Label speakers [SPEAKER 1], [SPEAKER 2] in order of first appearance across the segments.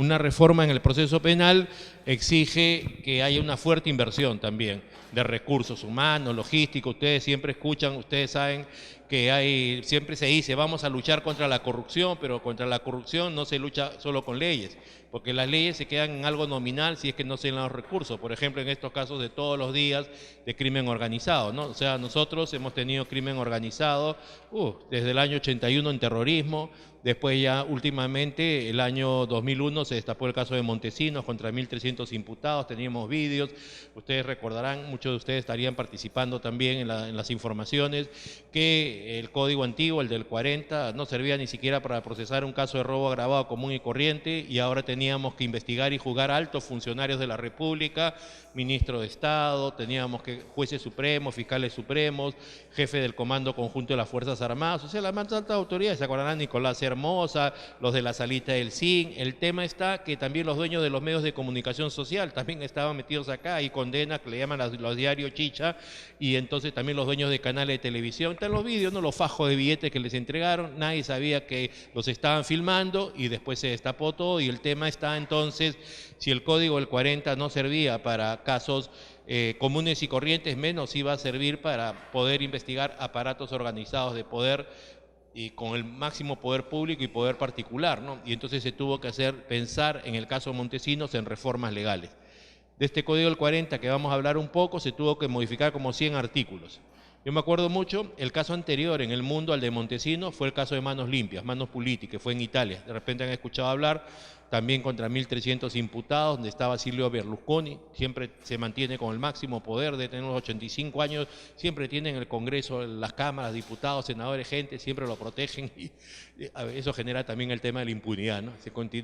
[SPEAKER 1] una reforma en el proceso penal exige que haya una fuerte inversión también de recursos humanos, logísticos. Ustedes siempre escuchan, ustedes saben que siempre se dice, vamos a luchar contra la corrupción, pero contra la corrupción no se lucha solo con leyes, porque las leyes se quedan en algo nominal si es que no se dan los recursos. Por ejemplo, en estos casos de todos los días de crimen organizado, ¿no? O sea, nosotros hemos tenido crimen organizado desde el año 81 en terrorismo. Después ya últimamente, el año 2001, se destapó el caso de Montesinos contra 1.300 imputados, teníamos vídeos, ustedes recordarán, muchos de ustedes estarían participando también en las informaciones, que el código antiguo, el del 40, no servía ni siquiera para procesar un caso de robo agravado común y corriente, y ahora teníamos que investigar y juzgar altos funcionarios de la República, ministro de Estado, teníamos que jueces supremos, fiscales supremos, jefe del Comando Conjunto de las Fuerzas Armadas, o sea, las más altas autoridades, se acordarán, Nicolás Hermosa, los de la salita del CIN. El tema está que también los dueños de los medios de comunicación social también estaban metidos acá, y condena, que le llaman los diarios chicha, y entonces también los dueños de canales de televisión. Están los vídeos, ¿no? Los fajos de billetes que les entregaron, nadie sabía que los estaban filmando y después se destapó todo, y el tema está entonces, si el código del 40 no servía para casos comunes y corrientes, menos iba a servir para poder investigar aparatos organizados de poder y con el máximo poder público y poder particular, ¿no? Y entonces se tuvo que pensar en el caso Montesinos en reformas legales. De este Código del 40 que vamos a hablar un poco, se tuvo que modificar como 100 artículos. Yo me acuerdo mucho, el caso anterior en el mundo al de Montesinos fue el caso de Manos Limpias, Manos Puliti, que fue en Italia. De repente han escuchado hablar, también contra 1.300 imputados, donde estaba Silvio Berlusconi, siempre se mantiene con el máximo poder, de tener unos 85 años, siempre tiene en el Congreso, las cámaras, diputados, senadores, gente, siempre lo protegen, y eso genera también el tema de la impunidad, ¿no?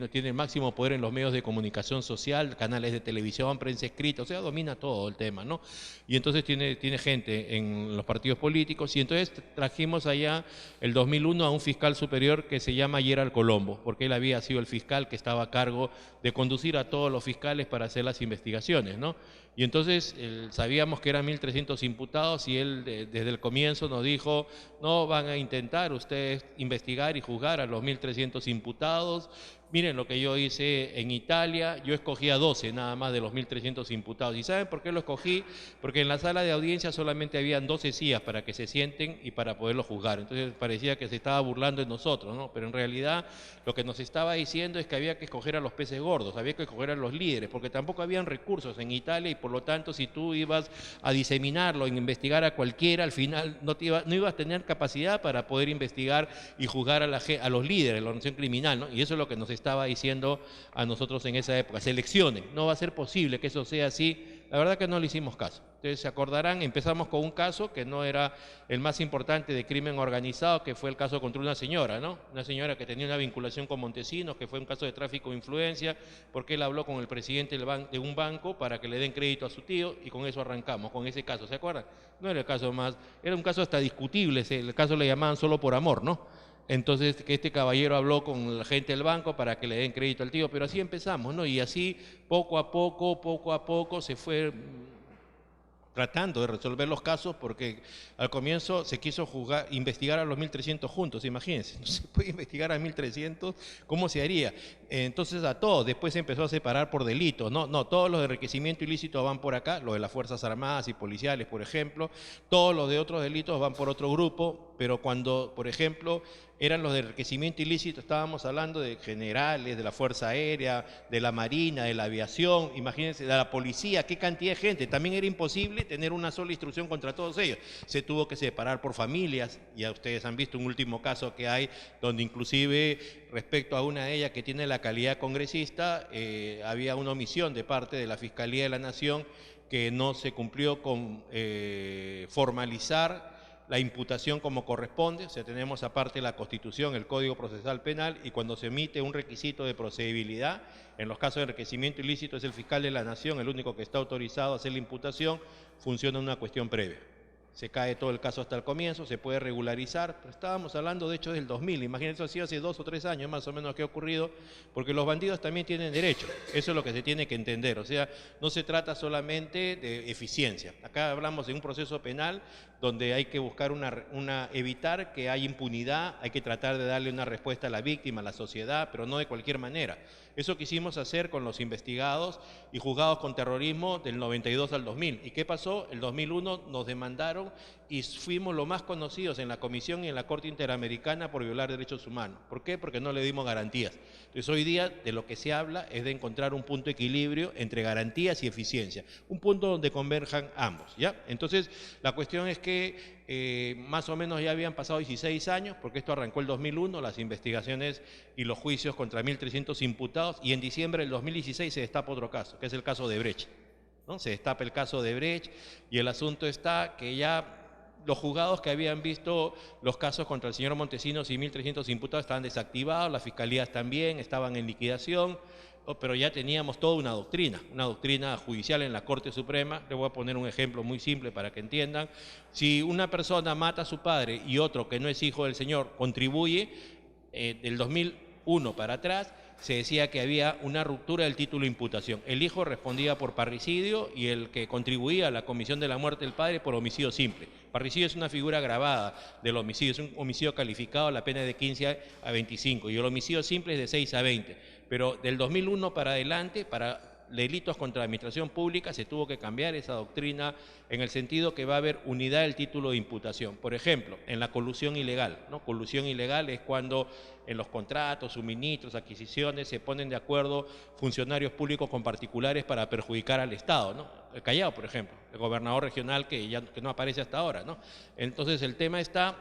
[SPEAKER 1] Tiene el máximo poder en los medios de comunicación social, canales de televisión, prensa escrita, o sea, domina todo el tema, ¿no? Y entonces tiene gente en los partidos políticos, y entonces trajimos allá el 2001 a un fiscal superior que se llama Gerald Colombo, porque él había sido el fiscal que estaba a cargo de conducir a todos los fiscales para hacer las investigaciones, ¿no? Y entonces sabíamos que eran 1.300 imputados, y él desde el comienzo nos dijo, no van a intentar ustedes investigar y juzgar a los 1.300 imputados. Miren lo que yo hice en Italia, yo escogí a 12 nada más de los 1.300 imputados. ¿Y saben por qué lo escogí? Porque en la sala de audiencia solamente habían 12 sillas para que se sienten y para poderlo juzgar. Entonces parecía que se estaba burlando de nosotros, ¿no? Pero en realidad lo que nos estaba diciendo es que había que escoger a los peces gordos, había que escoger a los líderes, porque tampoco habían recursos en Italia, y por lo tanto si tú ibas a diseminarlo, en investigar a cualquiera, al final no ibas a tener capacidad para poder investigar y juzgar a los líderes de la organización criminal, ¿no? Y eso es lo que nos estaba diciendo a nosotros en esa época, seleccionen, no va a ser posible que eso sea así. La verdad que no le hicimos caso. Ustedes se acordarán, empezamos con un caso que no era el más importante de crimen organizado, que fue el caso contra una señora, ¿no? Una señora que tenía una vinculación con Montesinos, que fue un caso de tráfico de influencia, porque él habló con el presidente de un banco para que le den crédito a su tío, y con eso arrancamos, con ese caso, ¿se acuerdan? No era el caso más, era un caso hasta discutible, el caso le llamaban solo por amor, ¿no? Entonces, que este caballero habló con la gente del banco para que le den crédito al tío, pero así empezamos, ¿no? Y así, poco a poco, se fue tratando de resolver los casos, porque al comienzo se quiso investigar a los 1.300 juntos, imagínense, no se puede investigar a 1.300, ¿cómo se haría? Entonces a todos, después se empezó a separar por delitos, no, todos los de enriquecimiento ilícito van por acá, los de las Fuerzas Armadas y policiales, por ejemplo, todos los de otros delitos van por otro grupo, pero cuando, por ejemplo, eran los de enriquecimiento ilícito, estábamos hablando de generales, de la Fuerza Aérea, de la Marina, de la Aviación, imagínense, de la Policía, qué cantidad de gente. También era imposible tener una sola instrucción contra todos ellos. Se tuvo que separar por familias, ya ustedes han visto un último caso que hay, donde inclusive respecto a una de ellas que tiene la calidad congresista, había una omisión de parte de la Fiscalía de la Nación, que no se cumplió con formalizar la imputación como corresponde. O sea, tenemos aparte la Constitución, el Código Procesal Penal, y cuando se emite un requisito de procedibilidad, en los casos de enriquecimiento ilícito es el fiscal de la Nación el único que está autorizado a hacer la imputación, funciona una cuestión previa. se cae todo el caso hasta el comienzo, se puede regularizar, pero estábamos hablando de hecho del 2000, imagínense, eso ha sido hace 2 o 3 años más o menos que ha ocurrido, porque los bandidos también tienen derecho, eso es lo que se tiene que entender, o sea, no se trata solamente de eficiencia, acá hablamos de un proceso penal donde hay que buscar evitar que haya impunidad, hay que tratar de darle una respuesta a la víctima, a la sociedad, pero no de cualquier manera. Eso quisimos hacer con los investigados y juzgados con terrorismo del 92 al 2000. ¿Y qué pasó? El 2001 nos demandaron y fuimos los más conocidos en la Comisión y en la Corte Interamericana por violar derechos humanos. ¿Por qué? Porque no le dimos garantías. Entonces hoy día de lo que se habla es de encontrar un punto de equilibrio entre garantías y eficiencia, un punto donde converjan ambos, ¿ya? Entonces la cuestión es que más o menos ya habían pasado 16 años, porque esto arrancó el 2001, las investigaciones y los juicios contra 1.300 imputados, y en diciembre del 2016 se destapa otro caso, que es el caso de Brecht, ¿no? Se destapa el caso de Brecht y el asunto está que ya los juzgados que habían visto los casos contra el señor Montesinos y 1.300 imputados estaban desactivados, las fiscalías también estaban en liquidación, pero ya teníamos toda una doctrina judicial en la Corte Suprema. Le voy a poner un ejemplo muy simple para que entiendan. Si una persona mata a su padre y otro que no es hijo del señor contribuye, del 2001 para atrás, se decía que había una ruptura del título de imputación. El hijo respondía por parricidio y el que contribuía a la comisión de la muerte del padre por homicidio simple. Parricidio es una figura agravada del homicidio, es un homicidio calificado, la pena es de 15 a 25 y el homicidio simple es de 6 a 20. Pero del 2001 para adelante, para delitos contra la administración pública, se tuvo que cambiar esa doctrina en el sentido que va a haber unidad del título de imputación. Por ejemplo, en la colusión ilegal, ¿no? Colusión ilegal es cuando en los contratos, suministros, adquisiciones, se ponen de acuerdo funcionarios públicos con particulares para perjudicar al Estado, ¿no? El Callao, por ejemplo, el gobernador regional que no aparece hasta ahora, ¿no? Entonces el tema está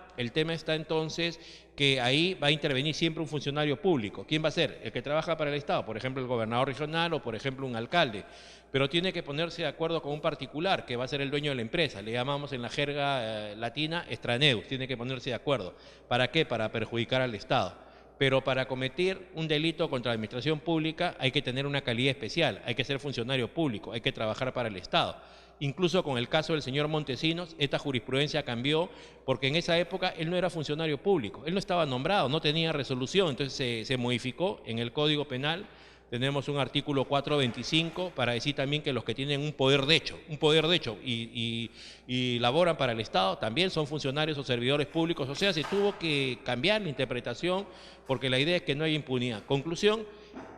[SPEAKER 1] entonces que ahí va a intervenir siempre un funcionario público. ¿Quién va a ser? El que trabaja para el Estado, por ejemplo el gobernador regional o por ejemplo un alcalde, pero tiene que ponerse de acuerdo con un particular que va a ser el dueño de la empresa, le llamamos en la jerga latina extraneus, tiene que ponerse de acuerdo. ¿Para qué? Para perjudicar al Estado. Pero para cometer un delito contra la administración pública hay que tener una calidad especial, hay que ser funcionario público, hay que trabajar para el Estado. Incluso con el caso del señor Montesinos, esta jurisprudencia cambió porque en esa época él no era funcionario público, él no estaba nombrado, no tenía resolución, entonces se modificó en el Código Penal. Tenemos un artículo 425 para decir también que los que tienen un poder de hecho y laboran para el Estado también son funcionarios o servidores públicos. O sea, se tuvo que cambiar la interpretación porque la idea es que no haya impunidad. Conclusión,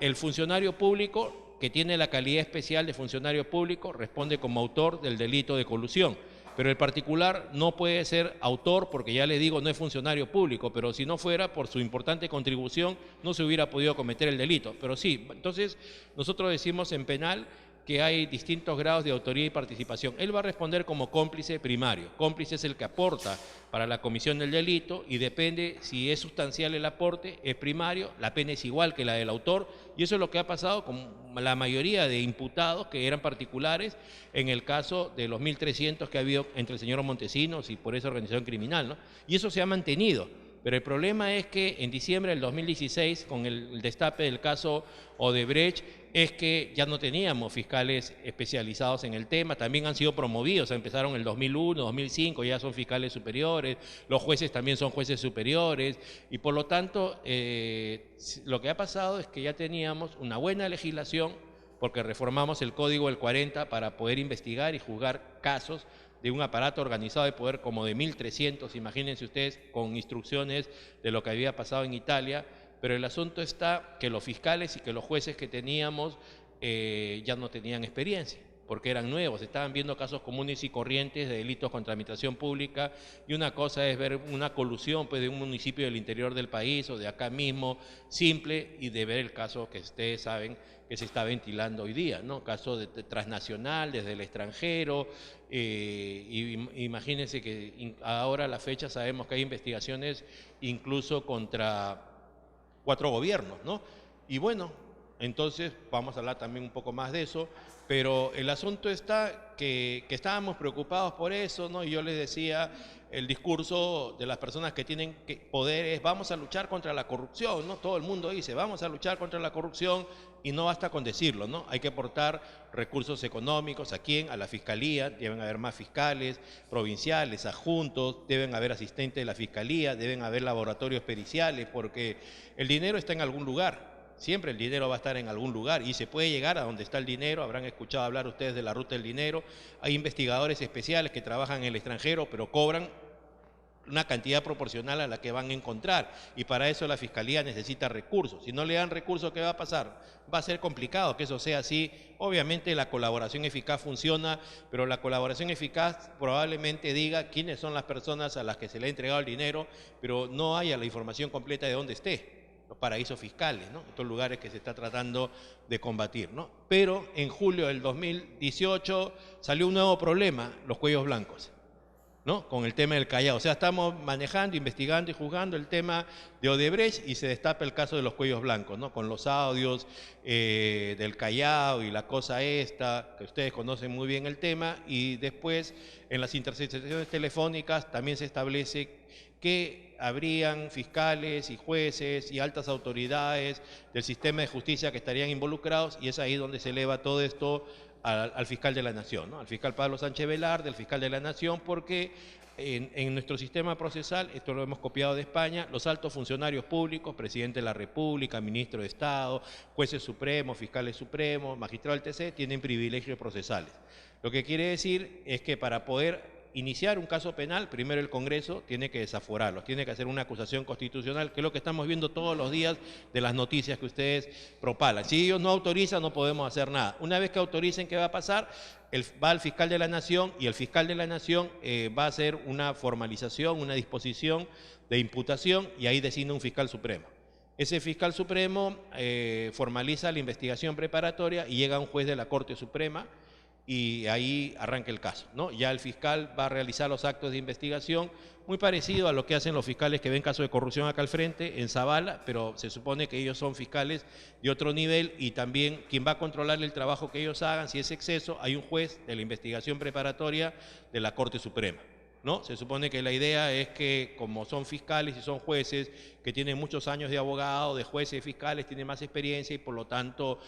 [SPEAKER 1] el funcionario público que tiene la calidad especial de funcionario público responde como autor del delito de colusión. Pero el particular no puede ser autor porque ya le digo no es funcionario público, pero si no fuera por su importante contribución no se hubiera podido cometer el delito. Pero sí, entonces nosotros decimos en penal que hay distintos grados de autoría y participación. Él va a responder como cómplice primario. Cómplice es el que aporta para la comisión del delito y depende si es sustancial el aporte, es primario, la pena es igual que la del autor y eso es lo que ha pasado con la mayoría de imputados que eran particulares en el caso de los 1.300 que ha habido entre el señor Montesinos y por esa organización criminal, ¿no? Y eso se ha mantenido. Pero el problema es que en diciembre del 2016, con el destape del caso Odebrecht, es que ya no teníamos fiscales especializados en el tema, también han sido promovidos, empezaron en el 2001, 2005, ya son fiscales superiores, los jueces también son jueces superiores, y por lo tanto lo que ha pasado es que ya teníamos una buena legislación, porque reformamos el Código del 40 para poder investigar y juzgar casos de un aparato organizado de poder como de 1.300, imagínense ustedes, con instrucciones de lo que había pasado en Italia, pero el asunto está que los fiscales y que los jueces que teníamos ya no tenían experiencia, porque eran nuevos, estaban viendo casos comunes y corrientes de delitos contra la administración pública, y una cosa es ver una colusión pues, de un municipio del interior del país o de acá mismo, simple, y de ver el caso que ustedes saben que se está ventilando hoy día, ¿no? Caso de transnacional, desde el extranjero, y imagínense que ahora a la fecha sabemos que hay investigaciones incluso contra 4 gobiernos, ¿no? Y bueno, entonces vamos a hablar también un poco más de eso. Pero el asunto está que estábamos preocupados por eso, ¿no? Y yo les decía, el discurso de las personas que tienen poder es vamos a luchar contra la corrupción, ¿no? Todo el mundo dice, vamos a luchar contra la corrupción y no basta con decirlo, ¿no? Hay que aportar recursos económicos. ¿A quién? A la Fiscalía, deben haber más fiscales provinciales, adjuntos, deben haber asistentes de la Fiscalía, deben haber laboratorios periciales, porque el dinero está en algún lugar. Siempre el dinero va a estar en algún lugar y se puede llegar a donde está el dinero. Habrán escuchado hablar ustedes de la ruta del dinero. Hay investigadores especiales que trabajan en el extranjero, pero cobran una cantidad proporcional a la que van a encontrar, y para eso la Fiscalía necesita recursos. Si no le dan recursos, ¿qué va a pasar? Va a ser complicado que eso sea así. Obviamente la colaboración eficaz funciona, pero la colaboración eficaz probablemente diga quiénes son las personas a las que se le ha entregado el dinero, pero no haya la información completa de dónde esté. Los paraísos fiscales, ¿no? Estos lugares que se está tratando de combatir, ¿no? Pero en julio del 2018 salió un nuevo problema, los cuellos blancos, ¿no? Con el tema del Callao. O sea, estamos manejando, investigando y juzgando el tema de Odebrecht y se destapa el caso de los cuellos blancos, ¿no? Con los audios del Callao y la cosa esta, que ustedes conocen muy bien el tema, y después en las interceptaciones telefónicas también se establece que habrían fiscales y jueces y altas autoridades del sistema de justicia que estarían involucrados, y es ahí donde se eleva todo esto al fiscal de la Nación, ¿no? Al fiscal Pablo Sánchez Velarde, al fiscal de la Nación, porque en nuestro sistema procesal, esto lo hemos copiado de España, los altos funcionarios públicos, presidente de la República, ministro de Estado, jueces supremos, fiscales supremos, magistrados del TC, tienen privilegios procesales. Lo que quiere decir es que para poder iniciar un caso penal, primero el Congreso tiene que desaforarlos, tiene que hacer una acusación constitucional, que es lo que estamos viendo todos los días de las noticias que ustedes propalan. Si ellos no autorizan, no podemos hacer nada. Una vez que autoricen, ¿qué va a pasar? Va al fiscal de la Nación, y el fiscal de la Nación va a hacer una formalización, una disposición de imputación, y ahí designa un fiscal supremo. Ese fiscal supremo formaliza la investigación preparatoria y llega a un juez de la Corte Suprema, y ahí arranca el caso, ¿no? Ya el fiscal va a realizar los actos de investigación, muy parecido a lo que hacen los fiscales que ven casos de corrupción acá al frente, en Zavala, pero se supone que ellos son fiscales de otro nivel, y también quien va a controlar el trabajo que ellos hagan, si es exceso, hay un juez de la investigación preparatoria de la Corte Suprema, ¿no? Se supone que la idea es que, como son fiscales y son jueces que tienen muchos años de abogado, de jueces y fiscales, tienen más experiencia, y por lo tanto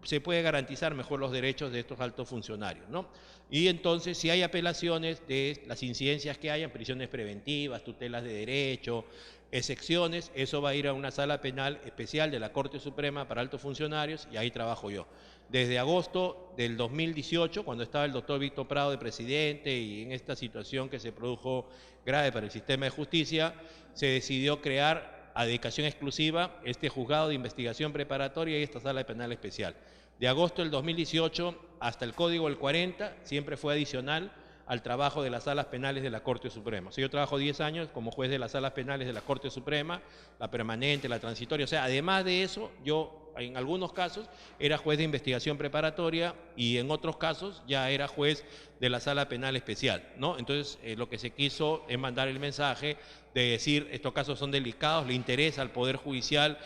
[SPEAKER 1] se puede garantizar mejor los derechos de estos altos funcionarios, ¿no? Y entonces, si hay apelaciones de las incidencias que hayan, prisiones preventivas, tutelas de derecho, excepciones, eso va a ir a una sala penal especial de la Corte Suprema para altos funcionarios, y ahí trabajo yo. Desde agosto del 2018, cuando estaba el doctor Víctor Prado de presidente, y en esta situación que se produjo grave para el sistema de justicia, se decidió crear a dedicación exclusiva este juzgado de investigación preparatoria y esta sala penal especial. De agosto del 2018 hasta el Código del 40 siempre fue adicional al trabajo de las salas penales de la Corte Suprema. O sea, yo trabajo 10 años como juez de las salas penales de la Corte Suprema, la permanente, la transitoria. O sea, además de eso, yo en algunos casos era juez de investigación preparatoria, y en otros casos ya era juez de la sala penal especial, ¿no? Entonces, lo que se quiso es mandar el mensaje de decir, estos casos son delicados, le interesa al Poder Judicial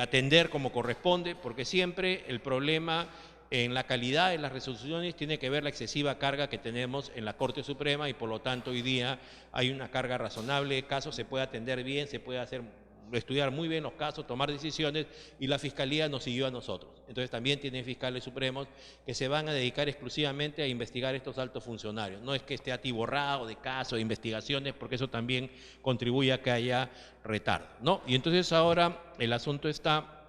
[SPEAKER 1] atender como corresponde, porque siempre el problema en la calidad de las resoluciones tiene que ver la excesiva carga que tenemos en la Corte Suprema, y por lo tanto hoy día hay una carga razonable de casos, se puede atender bien, se puede estudiar muy bien los casos, tomar decisiones, y la Fiscalía nos siguió a nosotros. Entonces también tienen fiscales supremos que se van a dedicar exclusivamente a investigar estos altos funcionarios. No es que esté atiborrado de casos, de investigaciones, porque eso también contribuye a que haya retardo, ¿no? Y entonces ahora el asunto está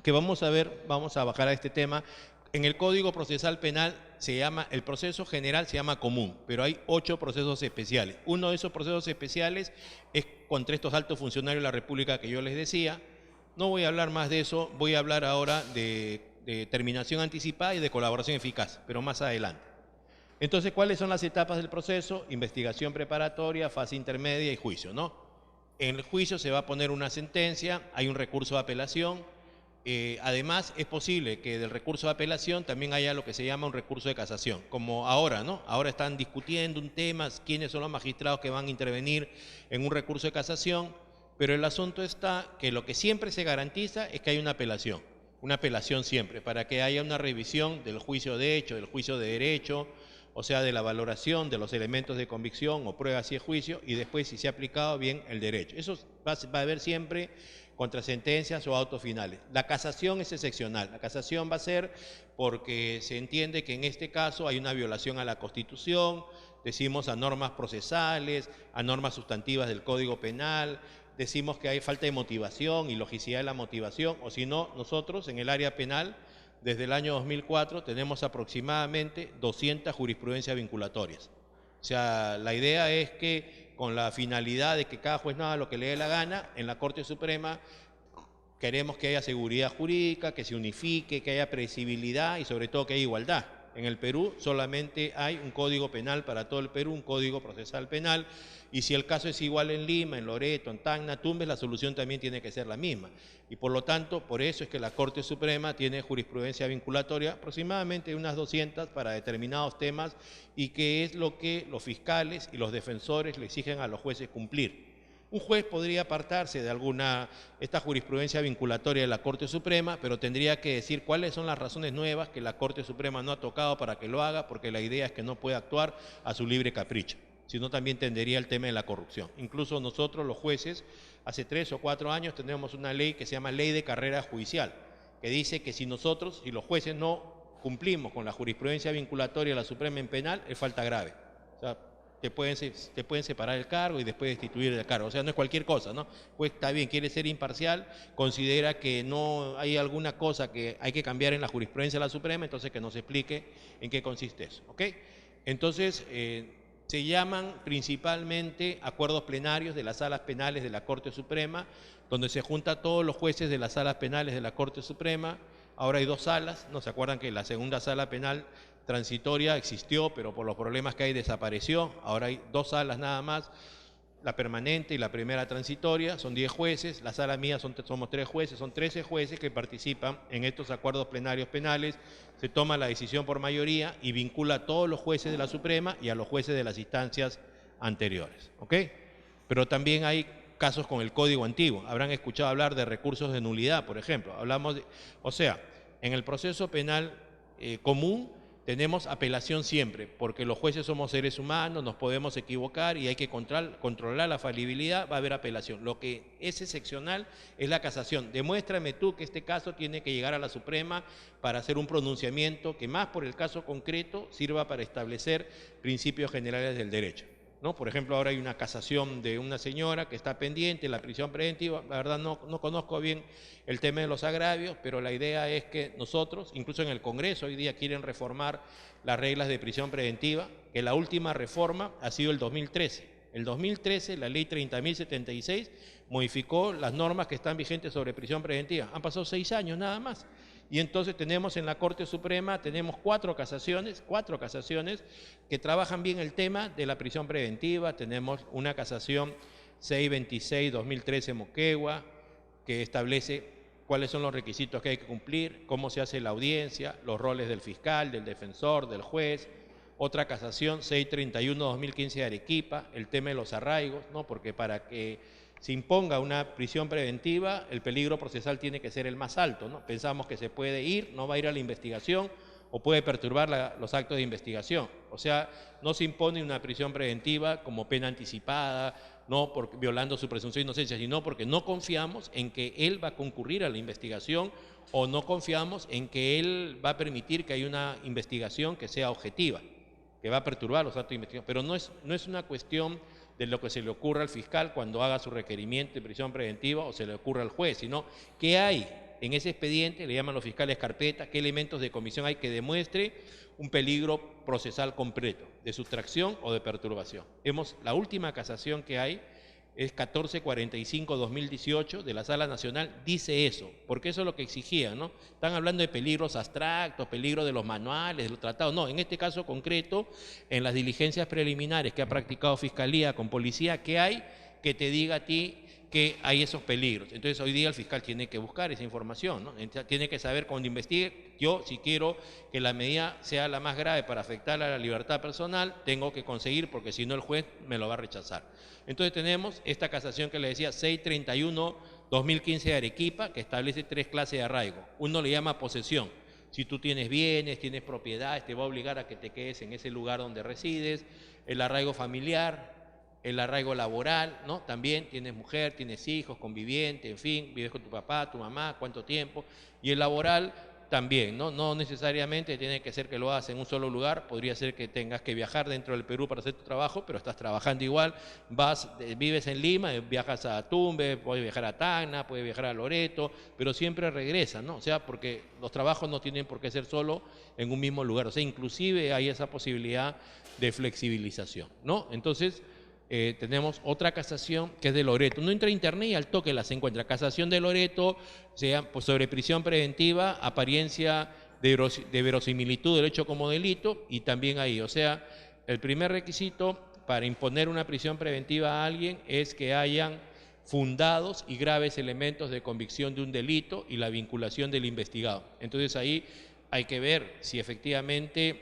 [SPEAKER 1] que vamos a bajar a este tema. En el Código Procesal Penal el proceso general se llama común, pero hay 8 procesos especiales. Uno de esos procesos especiales es contra estos altos funcionarios de la República que yo les decía. No voy a hablar más de eso, voy a hablar ahora de terminación anticipada y de colaboración eficaz, pero más adelante. Entonces, ¿cuáles son las etapas del proceso? Investigación preparatoria, fase intermedia y juicio, ¿no? En el juicio se va a poner una sentencia, hay un recurso de apelación. Además, es posible que del recurso de apelación también haya lo que se llama un recurso de casación, como ahora, ¿no? Ahora están discutiendo un tema, quiénes son los magistrados que van a intervenir en un recurso de casación, pero el asunto está que lo que siempre se garantiza es que hay una apelación. una apelación siempre, para que haya una revisión del juicio de hecho, del juicio de derecho, o sea, de la valoración de los elementos de convicción o pruebas y juicio, y después si se ha aplicado bien el derecho. Eso va a haber siempre contra sentencias o autos finales. La casación es excepcional. La casación va a ser porque se entiende que en este caso hay una violación a la Constitución, decimos a normas procesales, a normas sustantivas del Código Penal, decimos que hay falta de motivación y logicidad de la motivación, o si no, nosotros en el área penal, desde el año 2004, tenemos aproximadamente 200 jurisprudencias vinculatorias. O sea, la idea es que con la finalidad de que cada juez no haga lo que le dé la gana, en la Corte Suprema queremos que haya seguridad jurídica, que se unifique, que haya previsibilidad y sobre todo que haya igualdad. En el Perú solamente hay un código penal para todo el Perú, un código procesal penal, y si el caso es igual en Lima, en Loreto, en Tacna, Tumbes, la solución también tiene que ser la misma. Y por lo tanto, por eso es que la Corte Suprema tiene jurisprudencia vinculatoria, aproximadamente unas 200 para determinados temas, y que es lo que los fiscales y los defensores le exigen a los jueces cumplir. Un juez podría apartarse de esta jurisprudencia vinculatoria de la Corte Suprema, pero tendría que decir cuáles son las razones nuevas que la Corte Suprema no ha tocado para que lo haga, porque la idea es que no puede actuar a su libre capricho, sino también tendería el tema de la corrupción. Incluso nosotros, los jueces, hace 3 o 4 años tenemos una ley que se llama Ley de Carrera Judicial, que dice que si los jueces no cumplimos con la jurisprudencia vinculatoria de la Suprema en penal, es falta grave. O sea, te pueden separar el cargo y después destituir del cargo. O sea, no es cualquier cosa, ¿no? Pues está bien, quiere ser imparcial, considera que no hay alguna cosa que hay que cambiar en la jurisprudencia de la Suprema, entonces que nos explique en qué consiste eso, ¿ok? Entonces, se llaman principalmente acuerdos plenarios de las salas penales de la Corte Suprema, donde se juntan todos los jueces de las salas penales de la Corte Suprema. Ahora hay 2 salas, ¿no se acuerdan que la segunda sala penal transitoria existió, pero por los problemas que hay desapareció? Ahora hay 2 salas nada más, la permanente y la primera transitoria, son 10 jueces, la sala mía somos 3 jueces, son 13 jueces que participan en estos acuerdos plenarios penales, se toma la decisión por mayoría y vincula a todos los jueces de la Suprema y a los jueces de las instancias anteriores, ¿ok? Pero también hay casos con el Código Antiguo, habrán escuchado hablar de recursos de nulidad, por ejemplo, o sea, en el proceso penal común, tenemos apelación siempre, porque los jueces somos seres humanos, nos podemos equivocar y hay que controlar la falibilidad, va a haber apelación. Lo que es excepcional es la casación. Demuéstrame tú que este caso tiene que llegar a la Suprema para hacer un pronunciamiento que más por el caso concreto sirva para establecer principios generales del derecho, ¿no? Por ejemplo, ahora hay una casación de una señora que está pendiente, la prisión preventiva. La verdad no conozco bien el tema de los agravios, pero la idea es que nosotros, incluso en el Congreso hoy día quieren reformar las reglas de prisión preventiva, que la última reforma ha sido el 2013. El 2013, la ley 30.076 modificó las normas que están vigentes sobre prisión preventiva. Han pasado 6 años nada más. Y entonces tenemos en la Corte Suprema, tenemos 4 casaciones que trabajan bien el tema de la prisión preventiva. Tenemos una casación 626-2013 Moquegua, que establece cuáles son los requisitos que hay que cumplir, cómo se hace la audiencia, los roles del fiscal, del defensor, del juez. Otra casación 631-2015 de Arequipa, el tema de los arraigos, ¿no? Porque para que se imponga una prisión preventiva, el peligro procesal tiene que ser el más alto, ¿no? Pensamos que se puede ir, no va a ir a la investigación o puede perturbar los actos de investigación. O sea, no se impone una prisión preventiva como pena anticipada, no violando su presunción de inocencia, sino porque no confiamos en que él va a concurrir a la investigación o no confiamos en que él va a permitir que haya una investigación que sea objetiva, que va a perturbar los actos de investigación. Pero no es una cuestión de lo que se le ocurra al fiscal cuando haga su requerimiento de prisión preventiva o se le ocurra al juez, sino qué hay en ese expediente, le llaman los fiscales carpeta, qué elementos de comisión hay que demuestre un peligro procesal completo, de sustracción o de perturbación. La última casación que hay es 1445-2018 de la Sala Nacional, dice eso, porque eso es lo que exigían, ¿no? Están hablando de peligros abstractos, peligro de los manuales, de los tratados. No, en este caso concreto, en las diligencias preliminares que ha practicado Fiscalía con Policía, ¿qué hay que te diga a ti que hay esos peligros? Entonces hoy día el fiscal tiene que buscar esa información, ¿no? Tiene que saber cuando investigue. Yo, si quiero que la medida sea la más grave para afectar a la libertad personal, tengo que conseguir, porque si no el juez me lo va a rechazar. Entonces tenemos esta casación que le decía 631-2015 2015 de Arequipa, que establece 3 clases de arraigo. Uno le llama posesión. Si tú tienes bienes, tienes propiedades, te va a obligar a que te quedes en ese lugar donde resides. El arraigo familiar, el arraigo laboral, ¿no? También tienes mujer, tienes hijos, conviviente, en fin, vives con tu papá, tu mamá, cuánto tiempo. Y el laboral también, ¿no? No necesariamente tiene que ser que lo hagas en un solo lugar, podría ser que tengas que viajar dentro del Perú para hacer tu trabajo, pero estás trabajando igual, vives en Lima, viajas a Tumbes, puedes viajar a Tacna, puedes viajar a Loreto, pero siempre regresas, ¿no? O sea, porque los trabajos no tienen por qué ser solo en un mismo lugar, o sea, inclusive hay esa posibilidad de flexibilización, ¿no? Entonces, tenemos otra casación que es de Loreto. Uno entra a internet y al toque las encuentra. Casación de Loreto, pues sobre prisión preventiva, apariencia de verosimilitud del hecho como delito, y también ahí. O sea, el primer requisito para imponer una prisión preventiva a alguien es que hayan fundados y graves elementos de convicción de un delito y la vinculación del investigado. Entonces ahí hay que ver si efectivamente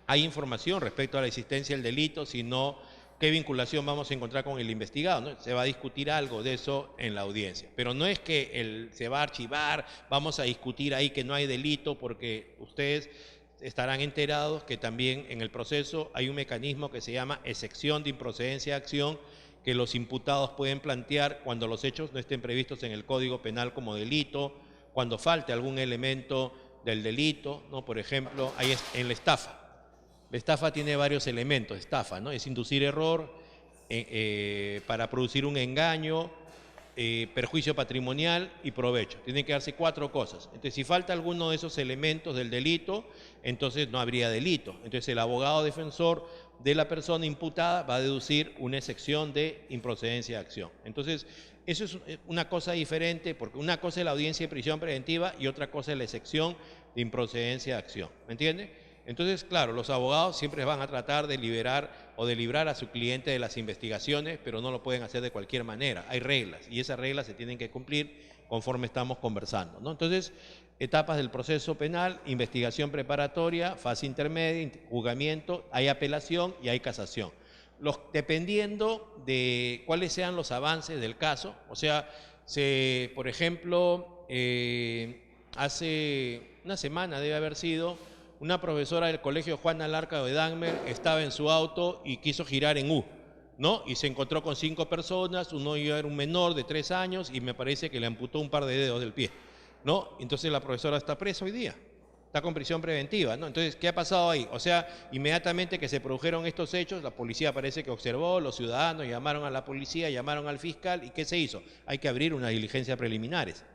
[SPEAKER 1] hay información respecto a la existencia del delito, si no, qué vinculación vamos a encontrar con el investigado, ¿no? Se va a discutir algo de eso en la audiencia, pero no es que se va a archivar, vamos a discutir ahí que no hay delito, porque ustedes estarán enterados que también en el proceso hay un mecanismo que se llama excepción de improcedencia de acción, que los imputados pueden plantear cuando los hechos no estén previstos en el Código Penal como delito, cuando falte algún elemento del delito, ¿no? Por ejemplo, ahí en la estafa. La estafa tiene varios elementos, estafa, ¿no? Es inducir error para producir un engaño, perjuicio patrimonial y provecho. Tienen que darse 4 cosas. Entonces, si falta alguno de esos elementos del delito, entonces no habría delito. Entonces, el abogado defensor de la persona imputada va a deducir una excepción de improcedencia de acción. Entonces, eso es una cosa diferente, porque una cosa es la audiencia de prisión preventiva y otra cosa es la excepción de improcedencia de acción. ¿Me entiende? Entonces, claro, los abogados siempre van a tratar de liberar o de librar a su cliente de las investigaciones, pero no lo pueden hacer de cualquier manera. Hay reglas y esas reglas se tienen que cumplir conforme estamos conversando, ¿no? Entonces, etapas del proceso penal: investigación preparatoria, fase intermedia, juzgamiento, hay apelación y hay casación. Dependiendo de cuáles sean los avances del caso, o sea, por ejemplo, hace una semana debe haber sido, una profesora del colegio Juana Larca de Dahmer estaba en su auto y quiso girar en U, ¿no? Y se encontró con 5 personas, uno era un menor de 3 años y me parece que le amputó un par de dedos del pie, ¿no? Entonces la profesora está presa hoy día, está con prisión preventiva, ¿no? Entonces, ¿qué ha pasado ahí? O sea, inmediatamente que se produjeron estos hechos, la policía parece que observó, los ciudadanos llamaron a la policía, llamaron al fiscal, ¿y qué se hizo? Hay que abrir una diligencia preliminares,